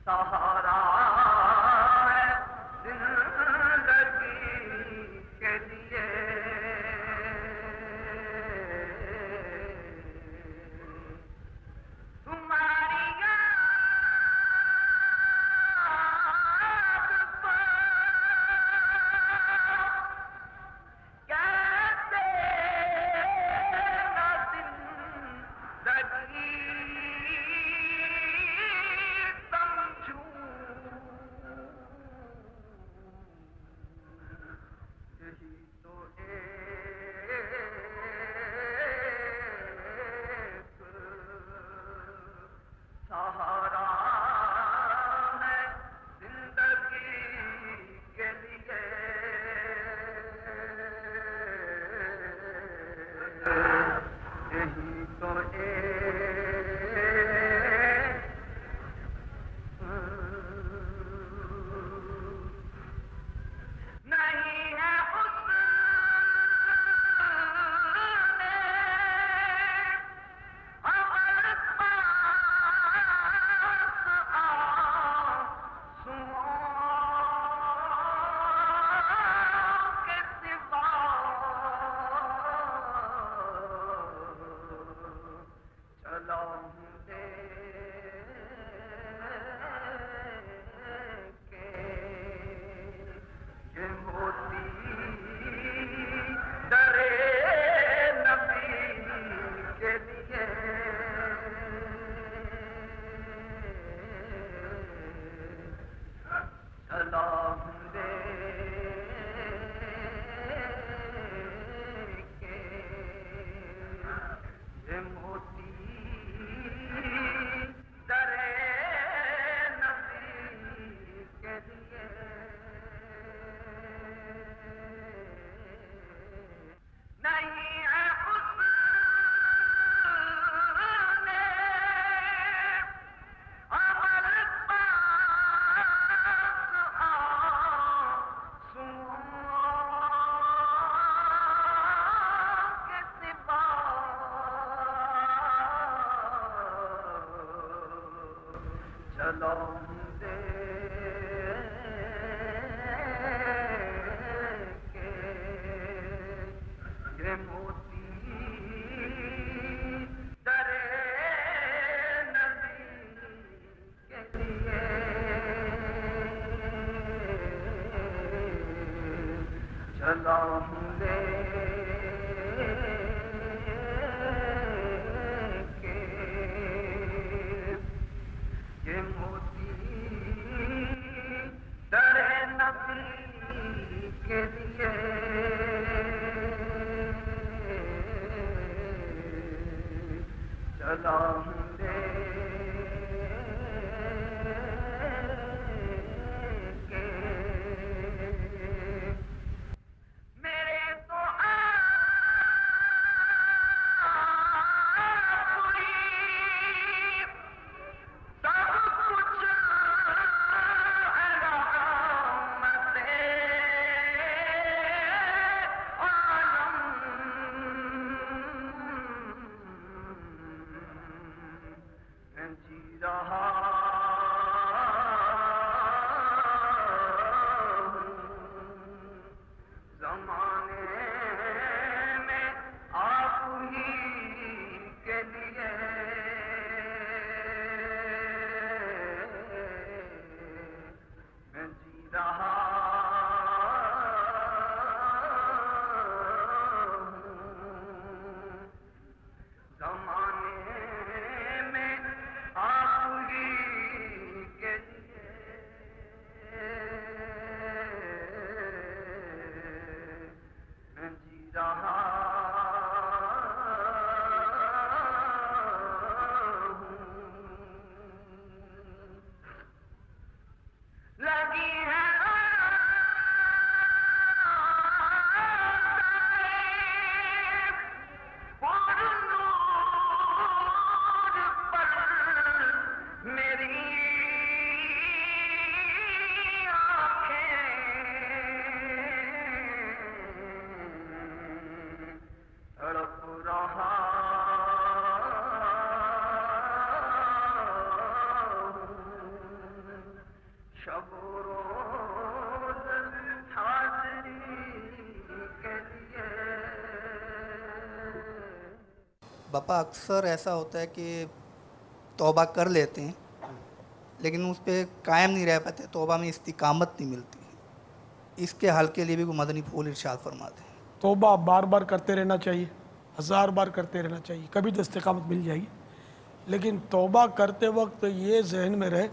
سہارا ہے زندگی کے لیے تمہاری یاد پر کیسے نہ زندگی سمجھوں یہی تو ایک سہارا ہے زندگی کے لیے یہی تو نہیں ہے اس نے عمل پاس آنسوؤں کے سوا چلا ہوں کے یہ موتی درے نبی کے لیے چلا ہوں کے یہ موتی درے نبی کے لیے نہیں ہے اس نے عمل پاس آنسوؤں کے سوا چلو یہ موتی درے نبی کے لیے چلا ہوں یہ موتی درے نبی کے لیے چلا ہوں میرے تو سب کچھ علامت عالم جی رہا زمانے میں آپ ہی کے لیے میں جی رہا زمانے میں آپ ہی کے لیے میں جی رہا لگی ہے پر میری آنکھیں تڑپ رہا ہوں باپا اکثر ایسا ہوتا ہے کہ توبہ کر لیتے ہیں لیکن اس پہ قائم نہیں رہ پاتے، توبہ میں استقامت نہیں ملتی، اس کے حل کے لیے بھی کوئی مدنی پھول ارشاد فرماتے ہیں؟ توبہ بار بار کرتے رہنا چاہیے، 1000 بار کرتے رہنا چاہیے، کبھی تو استقامت مل جائے گی، لیکن توبہ کرتے وقت یہ ذہن میں رہے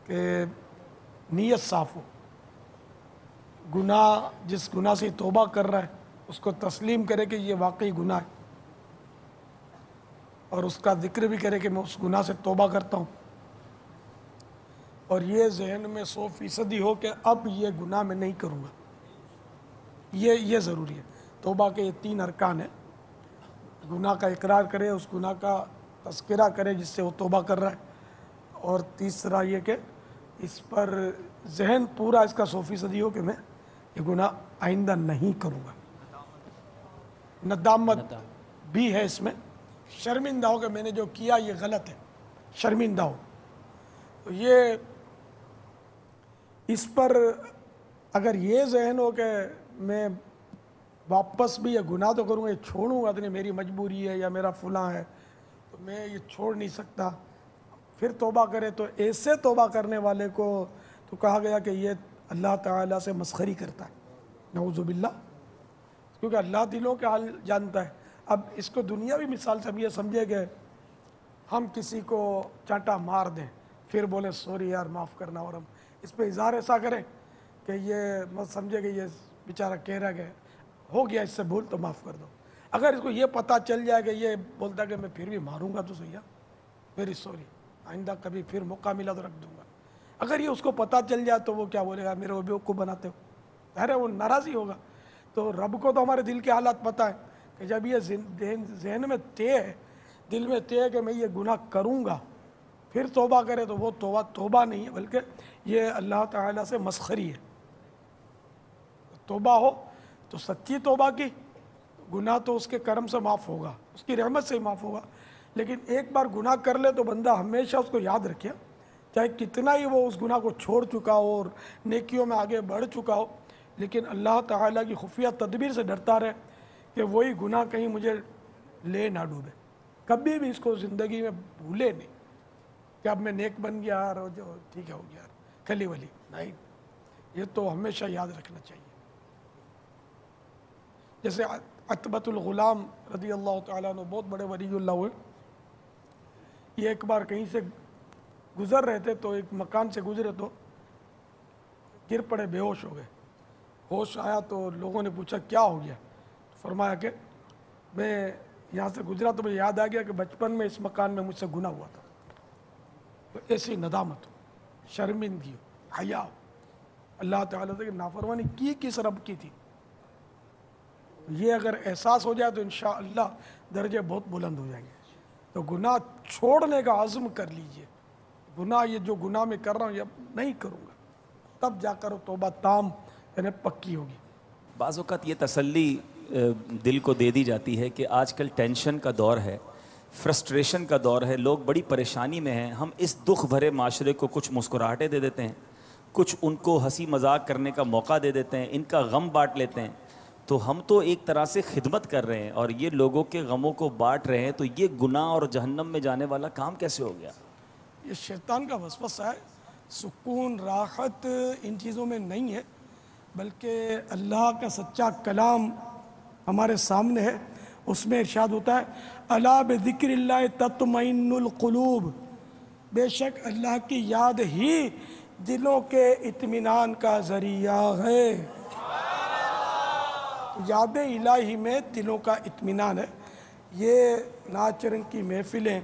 کہ نیت صاف ہو، گناہ جس گناہ سے توبہ کر رہا ہے اس کو تسلیم کرے کہ یہ واقعی گناہ ہے، اور اس کا ذکر بھی کرے کہ میں اس گناہ سے توبہ کرتا ہوں، اور یہ ذہن میں 100% ہو کہ اب یہ گناہ میں نہیں کروں گا، یہ ضروری ہے۔ توبہ کے یہ 3 ارکان ہیں، گناہ کا اقرار کرے، اس گناہ کا تذکرہ کرے جس سے وہ توبہ کر رہا ہے، اور تیسرا یہ کہ اس پر ذہن پورا اس کا 100% ہو کہ میں یہ گناہ آئندہ نہیں کروں گا۔ ندامت بھی ہے اس میں، شرمندہ ہو کہ میں نے جو کیا یہ غلط ہے، شرمندہ ہو۔ تو یہ اس پر اگر یہ ذہن ہو کہ میں واپس بھی یہ گناہ تو کروں گا، یہ چھوڑوں گا تو نہیں، میری مجبوری ہے یا میرا فلاں ہے تو میں یہ چھوڑ نہیں سکتا، پھر توبہ کرے، تو ایسے توبہ کرنے والے کو تو کہا گیا کہ یہ اللہ تعالیٰ سے مسخری کرتا ہے، نعوذ باللہ، کیونکہ اللہ دلوں کے حال جانتا ہے۔ اب اس کو دنیاوی مثال سے ہم یہ سمجھے کہ ہم کسی کو چانٹا مار دیں پھر بولیں سوری یار معاف کرنا، اور ہم اس پہ اظہار ایسا کریں کہ یہ مت سمجھے کہ یہ بیچارہ کہہ رہا کہ ہو گیا اس سے بھول تو معاف کر دو۔ اگر اس کو یہ پتہ چل جائے کہ یہ بولتا کہ میں پھر بھی ماروں گا تو صحیح ہے، ویری سوری، آئندہ کبھی پھر موقع ملا تو رکھ دوں گا، اگر یہ اس کو پتہ چل جائے تو وہ کیا بولے گا، میرے وہ بیوقوف بناتے ہو، ظاہر ہے وہ ناراض ہی ہوگا۔ تو رب کو تو ہمارے دل کے حالات پتہ ہے کہ جب یہ ذہن میں طے ہے، دل میں طے ہے کہ میں یہ گناہ کروں گا، پھر توبہ کرے تو وہ توبہ نہیں ہے بلکہ یہ اللہ تعالیٰ سے مسخری ہے۔ توبہ ہو تو سچی توبہ کی، گناہ تو اس کے کرم سے معاف ہوگا، اس کی رحمت سے ہی معاف ہوگا، لیکن ایک بار گناہ کر لے تو بندہ ہمیشہ اس کو یاد رکھے، چاہے کتنا ہی وہ اس گناہ کو چھوڑ چکا ہو اور نیکیوں میں آگے بڑھ چکا ہو، لیکن اللہ تعالیٰ کی خفیہ تدبیر سے ڈرتا رہے کہ وہی گناہ کہیں مجھے لے نہ ڈوبے، کبھی بھی اس کو زندگی میں بھولے نہیں کہ اب میں نیک بن گیا اور جو ٹھیک ہے ہو گیا کلی ولی، نہیں، یہ تو ہمیشہ یاد رکھنا چاہیے۔ جیسے عتبۃ الغلام رضی اللہ تعالیٰ عنہ بہت بڑے ولی اللہ ہوئے، یہ ایک بار کہیں سے گزر رہے تھے تو ایک مکان سے گزرے تو گر پڑے، بے ہوش ہو گئے، ہوش آیا تو لوگوں نے پوچھا کیا ہو گیا، فرمایا کہ میں یہاں سے گزرا تو مجھے یاد آ گیا کہ بچپن میں اس مکان میں مجھ سے گناہ ہوا تھا، تو ایسی ندامت ہو، شرمندگی ہو، حیا ہو اللہ تعالیٰ سے کہ نافرمانی کی کس رب کی تھی، یہ اگر احساس ہو جائے تو انشاءاللہ درجے بہت بلند ہو جائیں گے۔ تو گناہ چھوڑنے کا عزم کر لیجئے، گناہ یہ جو گناہ میں کر رہا ہوں یہ نہیں کروں گا، تب جا کر توبہ تام یعنی پکی ہوگی۔ بعض اوقات یہ تسلی دل کو دے دی جاتی ہے کہ آج کل ٹینشن کا دور ہے، فرسٹریشن کا دور ہے، لوگ بڑی پریشانی میں ہیں، ہم اس دکھ بھرے معاشرے کو کچھ مسکراہٹیں دے دیتے ہیں، کچھ ان کو ہنسی مذاق کرنے کا موقع دے دیتے ہیں، ان کا غم بانٹ لیتے ہیں، تو ہم تو ایک طرح سے خدمت کر رہے ہیں اور یہ لوگوں کے غموں کو بانٹ رہے ہیں، تو یہ گناہ اور جہنم میں جانے والا کام کیسے ہو گیا؟ یہ شیطان کا وسوسہ ہے، سکون راحت ان چیزوں میں نہیں ہے، بلکہ اللہ کا سچا کلام ہمارے سامنے ہے، اس میں ارشاد ہوتا ہے الا بذکر اللہ تطمئن القلوب، بے شک اللہ کی یاد ہی دلوں کے اطمینان کا ذریعہ ہے۔ یاد الہی میں دلوں کا اطمینان ہے، یہ ناچ رنگ کی محفلیں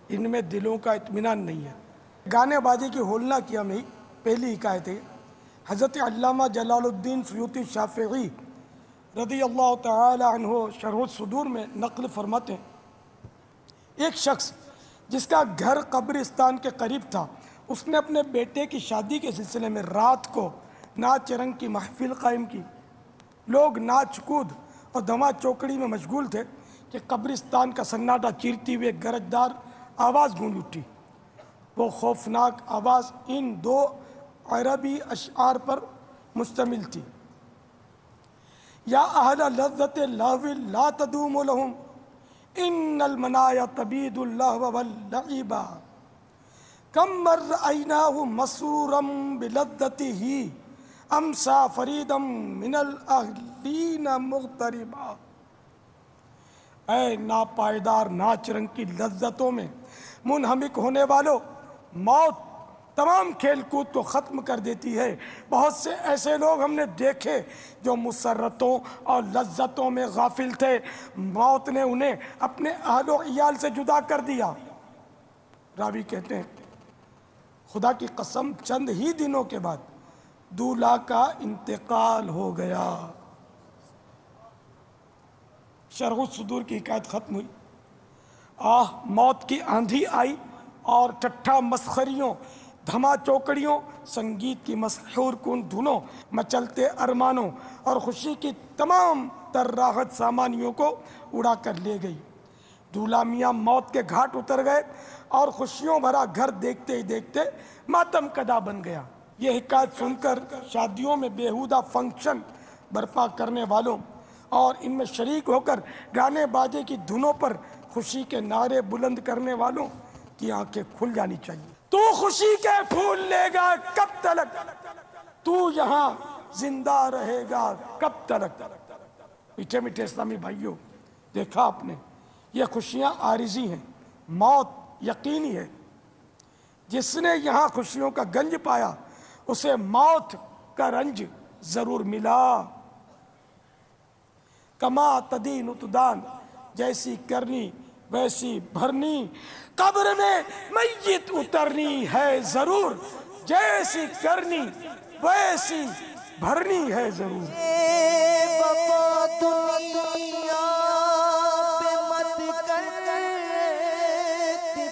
ان میں دلوں کا اطمینان نہیں ہے، گانے بازی کی ہولنا کیا میں پہلی حکایت ہے۔ حضرت علامہ جلال الدین سیوطی شافعی رضی اللہ تعالی عنہ شرح الصدور میں نقل فرماتے ہیں، ایک شخص جس کا گھر قبرستان کے قریب تھا، اس نے اپنے بیٹے کی شادی کے سلسلے میں رات کو ناچ رنگ کی محفل قائم کی، لوگ ناچ کود اور دھما چوکڑی میں مشغول تھے کہ قبرستان کا سناٹا چیرتی ہوئے گرجدار آواز گونج اٹھی، وہ خوفناک آواز ان 2 عربی اشعار پر مشتمل تھی، یا اہل لذت لاو لا تدوم لہم، ان المنایا تبید اللہ واللعبا کم مر رأیناہ مسرورا بلذتہ امسا فریدا من الاہلین مغتربا. اے ناپائیدار ناچ رنگ کی لذتوں میں منہمک ہونے والوں، موت تمام کھیل کود کو ختم کر دیتی ہے. بہت سے ایسے لوگ ہم نے دیکھے جو مسرتوں اور لذتوں میں غافل تھے، موت نے انہیں اپنے اہل و عیال سے جدا کر دیا. راوی کہتے ہیں خدا کی قسم چند ہی دنوں کے بعد دولہا کا انتقال ہو گیا. شرح الصدور کی حکایت ختم ہوئی. موت کی آندھی آئی اور ٹھٹھا مسخریوں، دھما چوکڑیوں، سنگیت کی مسحور کن دھنوں، مچلتے ارمانوں اور خوشی کی تمام تر راحت سامانیوں کو اڑا کر لے گئی. دولہا میاں موت کے گھاٹ اتر گئے اور خوشیوں بھرا گھر دیکھتے ہی دیکھتے ماتم کدا بن گیا. یہ حکایت سن کر شادیوں میں بیہودہ فنکشن برپا کرنے والوں اور ان میں شریک ہو کر گانے باجے کی دھنوں پر خوشی کے نعرے بلند کرنے والوں کی آنکھیں کھل جانی چاہیے. تو خوشی کے پھول لے گا کب تلک، تو یہاں زندہ رہے گا کب تلک. میٹھے میٹھے اسلامی بھائیوں، دیکھا آپ نے یہ خوشیاں عارضی ہیں، موت یقینی ہے. جس نے یہاں خوشیوں کا گنج پایا اسے موت کا رنج ضرور ملا. کما تدین تدان، جیسی کرنی ویسی بھرنی، قبر میں میت اترنی ہے ضرور، جیسی کرنی ویسی بھرنی ہے ضرور. وفا دنیا پہ مت کر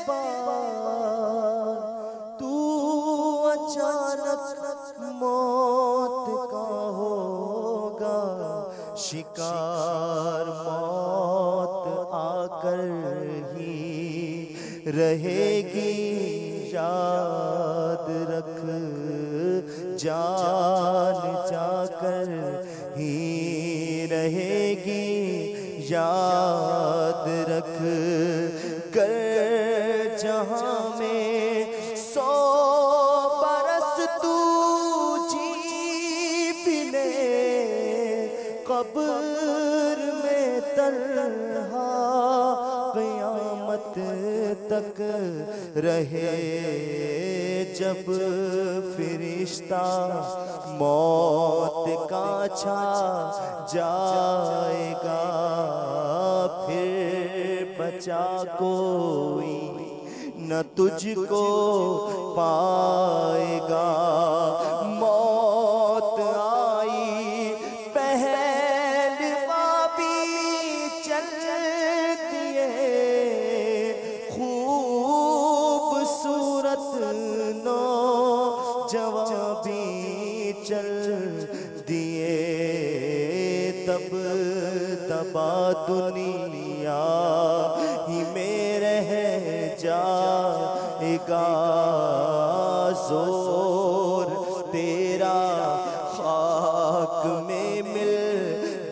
اعتبار، تو اچانک موت کا ہوگا شکار. موت آ کر ہی رہے گی یاد رکھ، جان جا کر ہی رہے گی یاد رکھ. گر جہاں میں 100 برس تو جی بھی لے، قبر میں تنہا قیامت تک رہے. جب فرشتہ موت کا چھا جائے گا، پھر بچا کوئی نہ تجھ کو پائے گا. موت آئی پہلوا بھی چل دیے، خوبصورت نوجوان بھی چل دیے. تب تبا دنیا ہی میں رہ جائے گا، زور تیرا خاک میں مل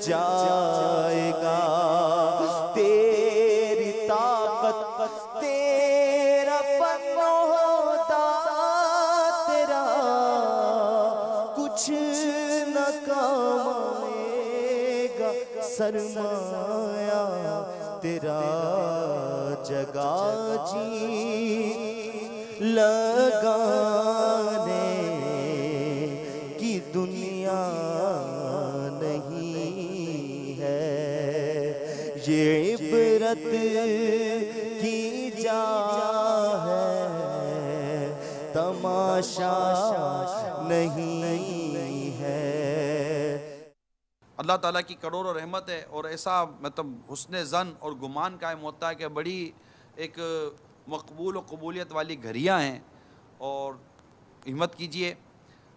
جائے گا. تیری طاقت تیرا فن ہوتا تیرا کچھ نہ کام آئے گا. سرمایہ تیرا جگہ جی لگانے کی دنیا نہیں ہے. یہ عبرت کی جا ہے، تماشا نہیں ہے. اللہ تعالیٰ کی کروڑوں رحمت ہے اور ایسا مطلب حسن ظن اور گمان قائم ہوتا ہے کہ بڑی ایک مقبول و قبولیت والی گھڑیاں ہیں. اور ہمت کیجئے،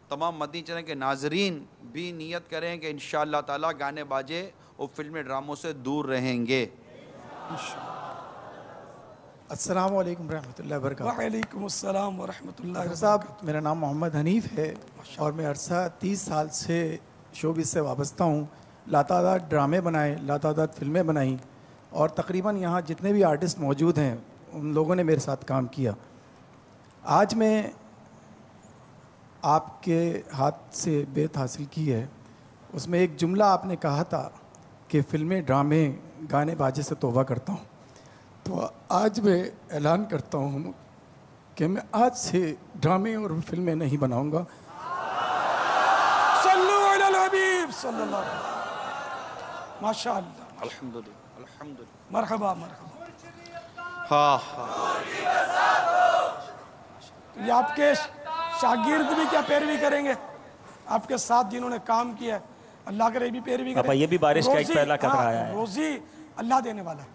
تمام مدنی چینل کے ناظرین بھی نیت کریں کہ انشاءاللہ تعالیٰ گانے باجے اور فلمی ڈراموں سے دور رہیں گے. السلام علیکم ورحمۃ اللہ وبرکاتہ. وعلیکم السلام ورحمۃ اللہ ڈاکٹر صاحب، میرا نام محمد حنیف ہے اور میں عرصہ 30 سال سے شوبز سے وابستہ ہوں. لاتعداد ڈرامے بنائے، لاتعداد فلمیں بنائیں اور تقریباً یہاں جتنے بھی آرٹسٹ موجود ہیں ان لوگوں نے میرے ساتھ کام کیا. آج میں آپ کے ہاتھ سے بیت حاصل کی ہے. اس میں ایک جملہ آپ نے کہا تھا کہ فلمیں ڈرامے گانے باجے سے توبہ کرتا ہوں. تو آج میں اعلان کرتا ہوں کہ میں آج سے ڈرامے اور فلمیں نہیں بناؤں گا. صلو علی الحبیب صلی اللہ علیہ وسلم. ماشاء اللہ. الحمدللہ الحمدللہ. مرحبا مرحبا. ہاں یہ آپ کے شاگرد بھی کیا پیروی کریں گے؟ آپ کے ساتھ جنہوں نے کام کیا ہے اللہ کرے بھی پیروی کریں. یہ بھی بارش کا ایک پہلا قطرہ آیا ہے. روزی اللہ دینے والا ہے.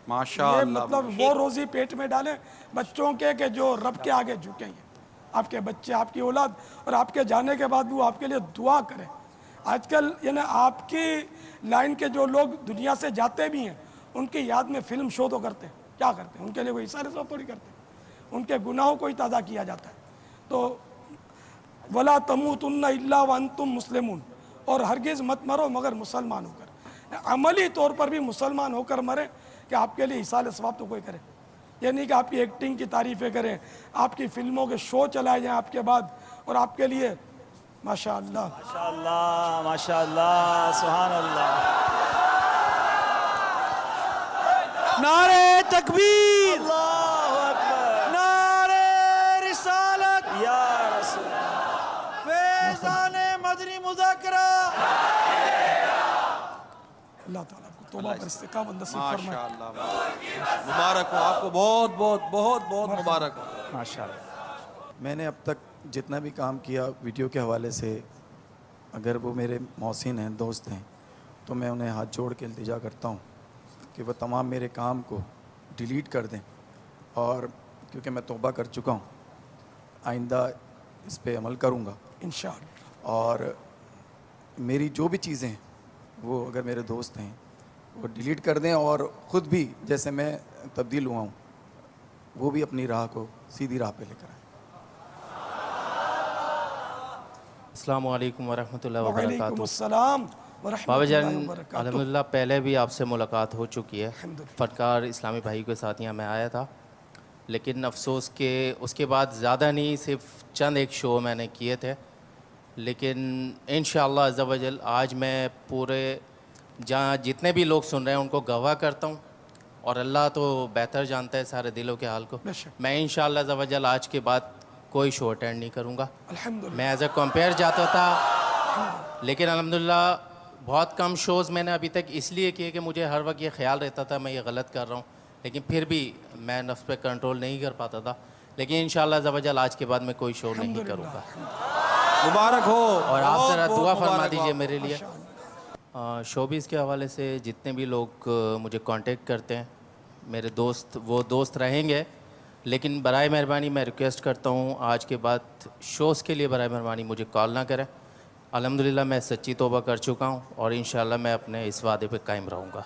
ماشاء یہ اللہ. مطلب وہ روزی پیٹ میں ڈالیں بچوں کے کہ جو رب کے آگے جھکیں گے. آپ کے بچے، آپ کی اولاد، اور آپ کے جانے کے بعد وہ آپ کے لیے دعا کریں. آج کل یعنی آپ کی لائن کے جو لوگ دنیا سے جاتے بھی ہیں ان کی یاد میں فلم شو تو کرتے ہیں. کیا کرتے ہیں؟ ان کے لیے کوئی اشارے سے تھوڑی کرتے ہیں. ان کے گناہوں کو ہی تازہ کیا جاتا ہے. تو وَلَا تَمُوتُنَّ إِلَّا وَأَنْتُمْ مُسْلِمُونَ، اور ہرگز مت مرو مگر مسلمان ہو کر. عملی طور پر بھی مسلمان ہو کر مرے کہ آپ کے لیے ایصال ثواب تو کوئی کرے. یہ نہیں کہ آپ کی ایکٹنگ کی تعریفیں کریں، آپ کی فلموں کے شو چلائے جائیں آپ کے بعد، اور آپ کے لیے ماشاء اللہ ماشاء اللہ ماشاء اللہ سبحان اللہ. نعرے تکبیر، اللہ اکبر. نعرے رسالت، یا رسول فیضان مدنی مذاکرہ. اللہ تعالیٰ کو توبہ پر استقامت نصیب ماشاء فرمائے. اللہ، مبارک ہو آپ کو، بہت بہت بہت بہت مبارک ہو. ماشاء اللہ. میں نے اب تک جتنا بھی کام کیا ویڈیو کے حوالے سے، اگر وہ میرے محسن ہیں، دوست ہیں، تو میں انہیں ہاتھ جوڑ کے التجا کرتا ہوں کہ وہ تمام میرے کام کو ڈیلیٹ کر دیں. اور کیونکہ میں توبہ کر چکا ہوں، آئندہ اس پہ عمل کروں گا انشاءاللہ. اور میری جو بھی چیزیں ہیں وہ اگر میرے دوست ہیں وہ ڈیلیٹ کر دیں، اور خود بھی جیسے میں تبدیل ہوا ہوں وہ بھی اپنی راہ کو سیدھی راہ پہ لے کر آئیں. السلام علیکم ورحمۃ اللہ وعلیکم وبرکاتہ. السلام ورحمۃ بابا اللہ جان وبرکاتہ. الحمدللہ پہلے بھی آپ سے ملاقات ہو چکی ہے. الحمدللہ. فنکار اسلامی بھائی کے ساتھ یہاں میں آیا تھا، لیکن افسوس کہ اس کے بعد زیادہ نہیں، صرف چند ایک شو میں نے کیے تھے. لیکن انشاءاللہ عز و جل آج میں پورے جہاں جتنے بھی لوگ سن رہے ہیں ان کو گواہ کرتا ہوں، اور اللہ تو بہتر جانتا ہے سارے دلوں کے حال کو. بے شک. میں انشاءاللہ عز و جل آج کے بعد کوئی شو اٹینڈ نہیں کروں گا. الحمدللہ. میں ایز اے کمپیئر جاتا تھا، لیکن الحمدللہ بہت کم شوز میں نے ابھی تک اس لیے کیے کہ مجھے ہر وقت یہ خیال رہتا تھا میں یہ غلط کر رہا ہوں، لیکن پھر بھی میں نفس پہ کنٹرول نہیں کر پاتا تھا. لیکن انشاءاللہ عز و جل آج کے بعد میں کوئی شو نہیں کروں گا. مبارک ہو. اور آپ ذرا بہت دعا بہت فرما مبارک ہو. دیجئے میرے لیے. شوبیز کے حوالے سے جتنے بھی لوگ مجھے کانٹیکٹ کرتے ہیں میرے دوست، وہ دوست رہیں گے، لیکن برائے مہربانی میں ریکویسٹ کرتا ہوں آج کے بعد شوز کے لیے برائے مہربانی مجھے کال نہ کریں. الحمدللہ میں سچی توبہ کر چکا ہوں، اور انشاءاللہ میں اپنے اس وعدے پہ قائم رہوں گا.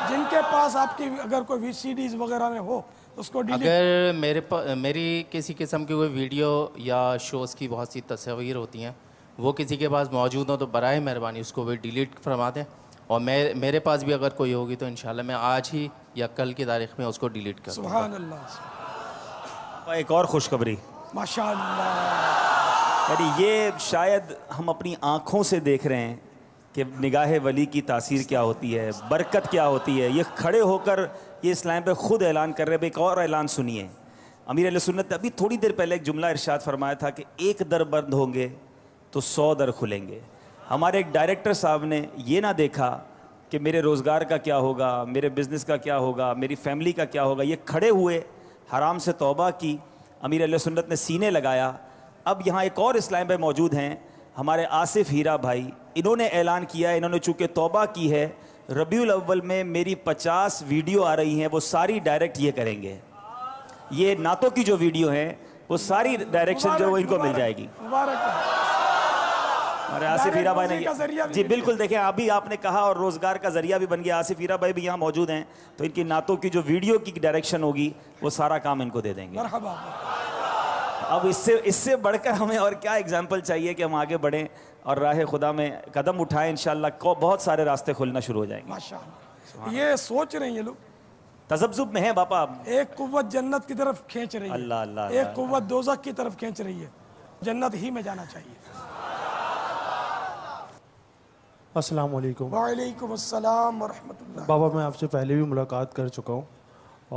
جن کے پاس آپ کی اگر کوئی وی سی ڈیز وغیرہ میں ہو اس کو ڈیلیٹ. اگر میری کسی قسم کی کوئی ویڈیو یا شوز کی بہت سی تصاویر ہوتی ہیں وہ کسی کے پاس موجود ہوں تو برائے مہربانی اس کو بھی ڈیلیٹ فرما دیں. اور میرے پاس بھی اگر کوئی ہوگی تو انشاءاللہ میں آج ہی یا کل کی تاریخ میں اس کو ڈیلیٹ کر دوں گا. سبحان اللہ. ایک اور خوشخبری، ماشاء اللہ. یعنی یہ شاید ہم اپنی آنکھوں سے دیکھ رہے ہیں کہ نگاہ ولی کی تاثیر کیا ہوتی ہے، برکت کیا ہوتی ہے. یہ کھڑے ہو کر یہ اسلام پہ خود اعلان کر رہے ہیں. ایک اور اعلان سنیے. امیر اہل سنت نے ابھی تھوڑی دیر پہلے ایک جملہ ارشاد فرمایا تھا کہ ایک در بند ہوں گے تو 100 در کھلیں گے. ہمارے ایک ڈائریکٹر صاحب نے یہ نہ دیکھا کہ میرے روزگار کا کیا ہوگا، میرے بزنس کا کیا ہوگا، میری فیملی کا کیا ہوگا. یہ کھڑے ہوئے، حرام سے توبہ کی، امیر اہل سنت نے سینے لگایا. اب یہاں ایک اور اسلام پہ موجود ہیں ہمارے آصف ہیرا بھائی. انہوں نے اعلان کیا ہے، انہوں نے چونکہ توبہ کی ہے، ربیع الاول میں میری 50 ویڈیو آ رہی ہیں وہ ساری ڈائریکٹ یہ کریں گے. یہ نعتوں کی جو ویڈیو ہیں وہ ساری ڈائریکشن جو وہ ان کو مل جائے گی. مبارک ہو. ہمارے آصف ہیرا بھائی کا ذریعہ نے بھی جی بالکل دیکھیں ابھی آپ نے کہا اور روزگار کا ذریعہ بھی بن گیا. آصف ہیرا بھائی بھی یہاں موجود ہیں تو ان کی نعتوں کی جو ویڈیو کی ڈائریکشن ہوگی وہ سارا کام ان کو دے دیں گے. مرحبا. اب اس سے بڑھ کر ہمیں اور کیا ایگزامپل چاہیے کہ ہم آگے بڑھیں اور راہ خدا میں قدم اٹھائیں. انشاءاللہ بہت سارے راستے کھلنا شروع ہو جائیں گے. ماشاء اللہ. یہ سوچ رہے ہیں یہ لوگ تذبذب میں ہیں باپا. ایک قوت جنت کی طرف کھینچ رہی ہے, اللہ اللہ ایک قوت دوزخ کی طرف کھینچ رہی ہے. جنت ہی میں جانا چاہیے. السلام علیکم. وعلیکم السلام ورحمۃ اللہ. بابا میں آپ سے پہلے بھی ملاقات کر چکا ہوں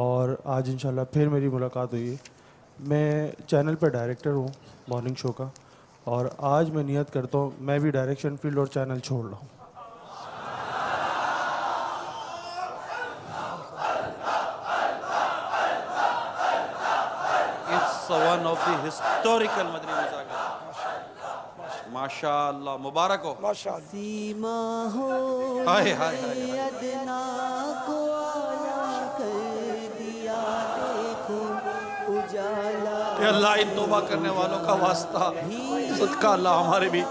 اور آج انشاءاللہ پھر میری ملاقات ہوئی ہے. میں چینل پہ ڈائریکٹر ہوں مارننگ شو کا, اور آج میں نیت کرتا ہوں میں بھی ڈائریکشن فیلڈ اور چینل چھوڑ رہا ہوں. It's one of the historical مدنی مذاکرات. ماشاء اللہ, مبارک ہو. ماشاء اللہ. سیما ہو ہائے ہائے ہائے. ادنا کو آلہ کر دیا دیکھو اجالا. اے اللہ ان توبہ کرنے والوں کا واسطہ صدقہ اللہ ہمارے بھی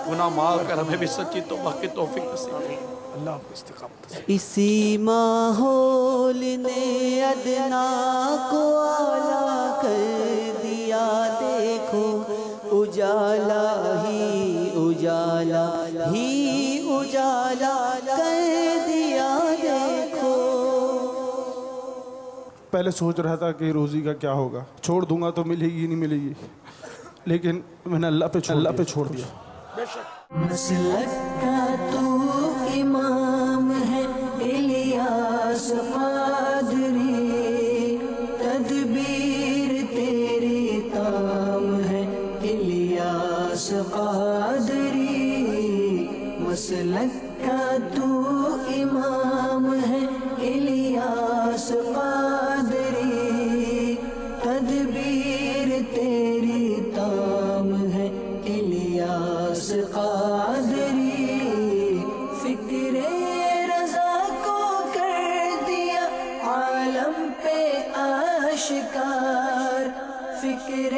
گناہ معاف کر, ہمیں بھی سچی توبہ کی توفیق نصیب کر. اللہ آپ کو استقامت. اسی ماحول نے ادنا کو آلہ کر دیا دیکھو اجالا ہی اجالا ہی اجالا کر دیا دیکھو. پہلے سوچ رہا تھا کہ روزی کا کیا ہوگا, چھوڑ دوں گا تو ملے گی نہیں ملے گی, لیکن میں نے اللہ پہ چھوڑ دیا. مسلک کا تو امام ہے الیاس قادری, تدبیر تیری تام ہے الیاس قادری. مسلک کا تو امام ہے الیاس قادری, تدبیر تیری تام ہے الیاس قادری. فکر رضا کو کر دیا عالم پہ آشکار, فکر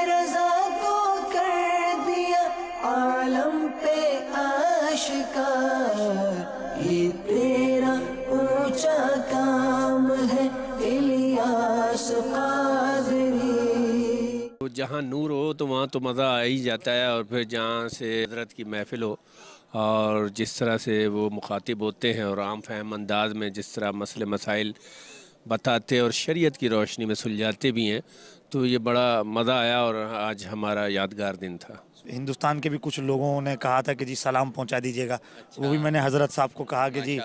رضا کو کر دیا عالم پہ آشکار. یہ تیرا اونچا کام ہے الیاس قادری. جہاں نور ہو تو وہاں تو مزہ آ ہی جاتا ہے, اور پھر جہاں سے حضرت کی محفل ہو اور جس طرح سے وہ مخاطب ہوتے ہیں اور عام فہم انداز میں جس طرح مسئلے مسائل بتاتے اور شریعت کی روشنی میں سلجھاتے بھی ہیں, تو یہ بڑا مزہ آیا اور آج ہمارا یادگار دن تھا. ہندوستان کے بھی کچھ لوگوں نے کہا تھا کہ جی سلام پہنچا دیجیے گا, وہ بھی میں نے حضرت صاحب کو کہا کہ جی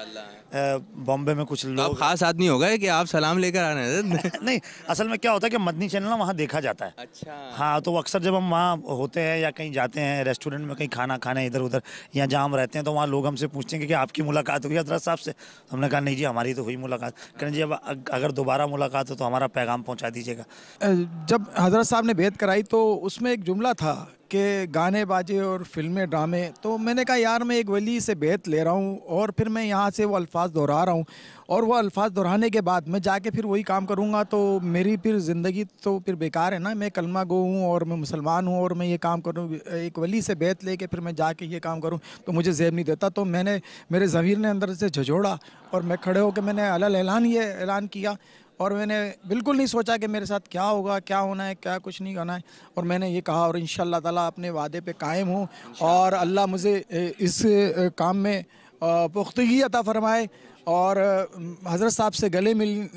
بامبے میں کچھ لوگ خاص آدمی ہو گئے کہ آپ سلام لے کر آ رہے ہیں. نہیں, اصل میں کیا ہوتا ہے کہ مدنی چینل نا وہاں دیکھا جاتا ہے. اچھا. ہاں, تو اکثر جب ہم وہاں ہوتے ہیں یا کہیں جاتے ہیں ریسٹورنٹ میں کہیں کھانا کھانے ادھر ادھر یا جہاں ہم رہتے ہیں, تو وہاں لوگ ہم سے پوچھتے ہیں کہ آپ کی ملاقات ہوئی حضرت صاحب سے. ہم نے کہا نہیں جی ہماری تو ہوئی ملاقات. کہیں جی اب اگر دوبارہ ملاقات ہو تو ہمارا پیغام پہنچا دیجیے گا. جب حضرت صاحب نے بیعت کرائی تو اس میں ایک جملہ تھا کہ گانے باجے اور فلمیں ڈرامے, تو میں نے کہا یار میں ایک ولی سے بیعت لے رہا ہوں اور پھر میں یہاں سے وہ الفاظ دہرا رہا ہوں, اور وہ الفاظ دہرانے کے بعد میں جا کے پھر وہی کام کروں گا تو میری پھر زندگی تو پھر بیکار ہے نا. میں کلمہ گو ہوں اور میں مسلمان ہوں اور میں یہ کام کروں, ایک ولی سے بیعت لے کے پھر میں جا کے یہ کام کروں تو مجھے زیب نہیں دیتا. تو میں نے, میرے ضمیر نے اندر سے جھجھوڑا اور میں کھڑے ہو کے میں نے علل اعلان یہ اعلان کیا, اور میں نے بالکل نہیں سوچا کہ میرے ساتھ کیا ہوگا, کیا ہونا ہے, کیا کچھ نہیں ہونا ہے. اور میں نے یہ کہا اور انشاءاللہ تعالیٰ اپنے وعدے پہ قائم ہوں, اور اللہ مجھے اس کام میں پختگی عطا فرمائے. اور حضرت صاحب سے گلے مل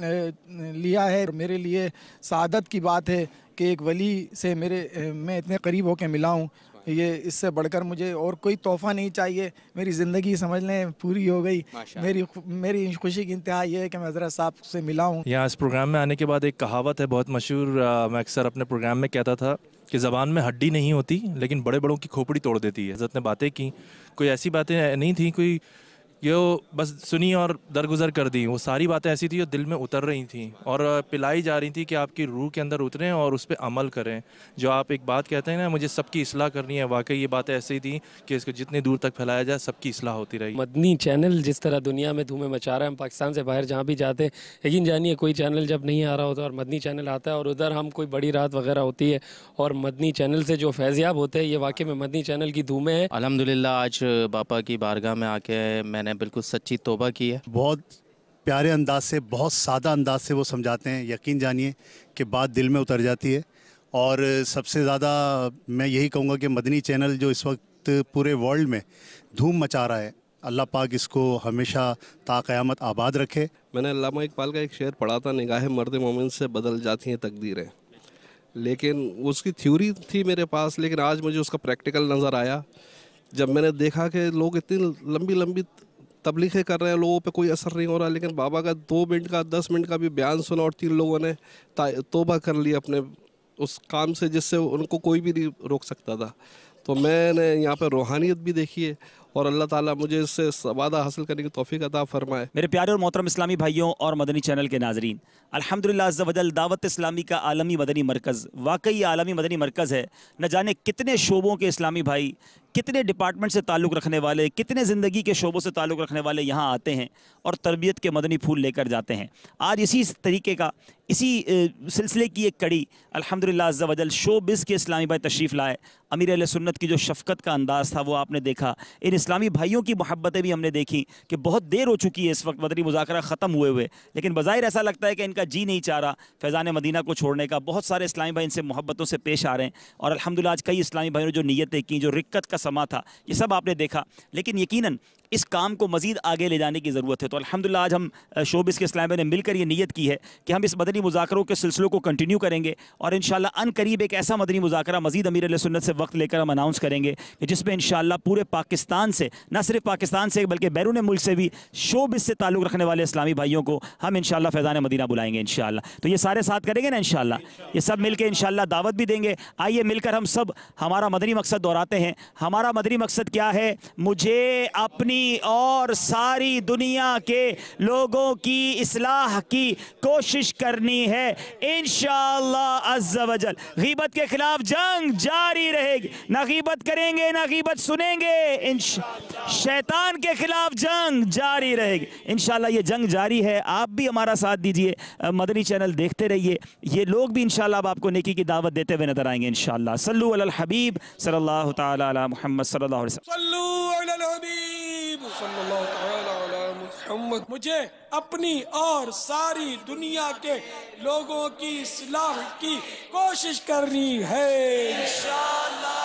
لیا ہے. میرے لیے سعادت کی بات ہے کہ ایک ولی سے میں اتنے قریب ہو کے ملا ہوں. یہ اس سے بڑھ کر مجھے اور کوئی تحفہ نہیں چاہیے. میری زندگی سمجھ لیں پوری ہو گئی. میری خوشی کی انتہا یہ ہے کہ میں حضرت صاحب سے ملا ہوں. یہاں اس پروگرام میں آنے کے بعد ایک کہاوت ہے بہت مشہور, میں اکثر اپنے پروگرام میں کہتا تھا کہ زبان میں ہڈی نہیں ہوتی لیکن بڑے بڑوں کی کھوپڑی توڑ دیتی ہے. حضرت نے باتیں کی, کوئی ایسی باتیں نہیں تھیں کوئی یہ بس سنی اور درگزر کر دی. وہ ساری باتیں ایسی تھیں جو دل میں اتر رہی تھیں اور پلائی جا رہی تھیں کہ آپ کی روح کے اندر اتریں اور اس پہ عمل کریں. جو آپ ایک بات کہتے ہیں نا, مجھے سب کی اصلاح کرنی ہے, واقعی یہ باتیں ایسی ہی تھیں کہ اس کو جتنی دور تک پھیلایا جائے سب کی اصلاح ہوتی رہی. مدنی چینل جس طرح دنیا میں دھومیں مچا رہا ہے, ہم پاکستان سے باہر جہاں بھی جاتے ہیں, یقین جانیے کوئی چینل جب نہیں آ رہا ہوتا اور مدنی چینل آتا ہے اور ادھر ہم کوئی بڑی رات وغیرہ ہوتی ہے اور مدنی چینل سے جو فیضیاب ہوتے ہیں, یہ واقعی میں مدنی چینل کی دھومیں ہیں. الحمدللہ آج باپا کی بارگاہ میں آ کے میں نے بالکل سچی توبہ کی ہے. بہت پیارے انداز سے, بہت سادہ انداز سے وہ سمجھاتے ہیں. یقین جانیے کہ بات دل میں اتر جاتی ہے. اور سب سے زیادہ میں یہی کہوں گا کہ مدنی چینل جو اس وقت پورے ورلڈ میں دھوم مچا رہا ہے, اللہ پاک اس کو ہمیشہ تا قیامت آباد رکھے. میں نے علامہ اقبال کا ایک شعر پڑھا تھا، نگاہ مرد مومن سے بدل جاتی ہیں تقدیریں، لیکن اس کی تھیوری تھی میرے پاس، لیکن آج مجھے اس کا پریکٹیکل نظر آیا جب میں نے دیکھا کہ لوگ اتنی لمبی لمبی تبلیغیں کر رہے ہیں، لوگوں پہ کوئی اثر نہیں ہو رہا، لیکن بابا کا 2 منٹ کا 10 منٹ کا بھی بیان سنا اور 3 لوگوں نے توبہ کر لی اپنے اس کام سے جس سے ان کو کوئی بھی نہیں روک سکتا تھا. تو میں نے یہاں پہ روحانیت بھی دیکھی ہے، اور اللہ تعالیٰ مجھے اس سے سوادہ حاصل کرنے کی توفیق عطا فرمائے. میرے پیارے اور محترم اسلامی بھائیوں اور مدنی چینل کے ناظرین، الحمدللہ عز و جل دعوت اسلامی کا عالمی مدنی مرکز واقعی عالمی مدنی مرکز ہے. نہ جانے کتنے شعبوں کے اسلامی بھائی، کتنے ڈپارٹمنٹ سے تعلق رکھنے والے، کتنے زندگی کے شعبوں سے تعلق رکھنے والے یہاں آتے ہیں اور تربیت کے مدنی پھول لے کر جاتے ہیں. آج اسی طریقے کا، اسی سلسلے کی ایک کڑی الحمدللہ عز و جل شو بز کے اسلامی بھائی تشریف لائے. امیر اہل سنت کی جو شفقت کا انداز تھا وہ آپ نے دیکھا. ان اسلامی بھائیوں کی محبتیں بھی ہم نے دیکھی کہ بہت دیر ہو چکی ہے اس وقت مدنی مذاکرہ ختم ہوئے، لیکن بظاہر ایسا لگتا ہے کہ ان کا جی نہیں چاہ رہا فیضان مدینہ کو چھوڑنے کا. بہت سارے اسلامی بھائی ان سے محبتوں سے پیش آ رہے ہیں، اور الحمدللہ آج کئی اسلامی بھائیوں نے جو نیتیں کی، جو رکت کا سما تھا، یہ سب آپ نے دیکھا. لیکن یقیناً اس کام کو مزید آگے لے جانے کی ضرورت ہے. تو الحمدللہ آج ہم شوبز کے اسلامی بھائی نے مل کر یہ نیت کی ہے کہ ہم اس مدنی مذاکروں کے سلسلوں کو کنٹینیو کریں گے، اور انشاءاللہ ان قریب ایک ایسا مدنی مذاکرہ مزید امیر اہل سنت سے وقت لے کر ہم اناؤنس کریں گے کہ جس میں انشاءاللہ پورے پاکستان سے، نہ صرف پاکستان سے بلکہ بیرون ملک سے بھی شوبز سے تعلق رکھنے والے اسلامی بھائیوں کو ہم انشاءاللہ فیضان مدینہ بلائیں گے انشاءاللہ. تو یہ سارے ساتھ کریں گے نا انشاءاللہ، یہ سب مل کے انشاءاللہ دعوت بھی دیں گے. آئیے مل کر ہم سب ہمارا مدنی مقصد دہراتے ہیں. ہمارا مدنی مقصد کیا ہے؟ مجھے اپنی اور ساری دنیا کے لوگوں کی اصلاح کی کوشش کرنی ہے انشاءاللہ عز و جل. غیبت کے خلاف جنگ جاری رہے گی، نہ غیبت کریں گے نہ غیبت سنیں گے. شیطان کے خلاف جنگ جاری رہے گی انشاءاللہ. یہ جنگ جاری ہے، آپ بھی ہمارا ساتھ دیجئے، مدنی چینل دیکھتے رہیے. یہ لوگ بھی انشاءاللہ اب آپ کو نیکی کی دعوت دیتے ہوئے نظر آئیں گے انشاءاللہ. صلو علی الحبیب صلی اللہ تعالی علی محمد صلی اللہ علیہ وسلم. صلو علی الحبیب صلی اللہ تعالی علی محمد. مجھے اپنی اور ساری دنیا کے لوگوں کی اصلاح کی کوشش کرنی ہے انشاءاللہ.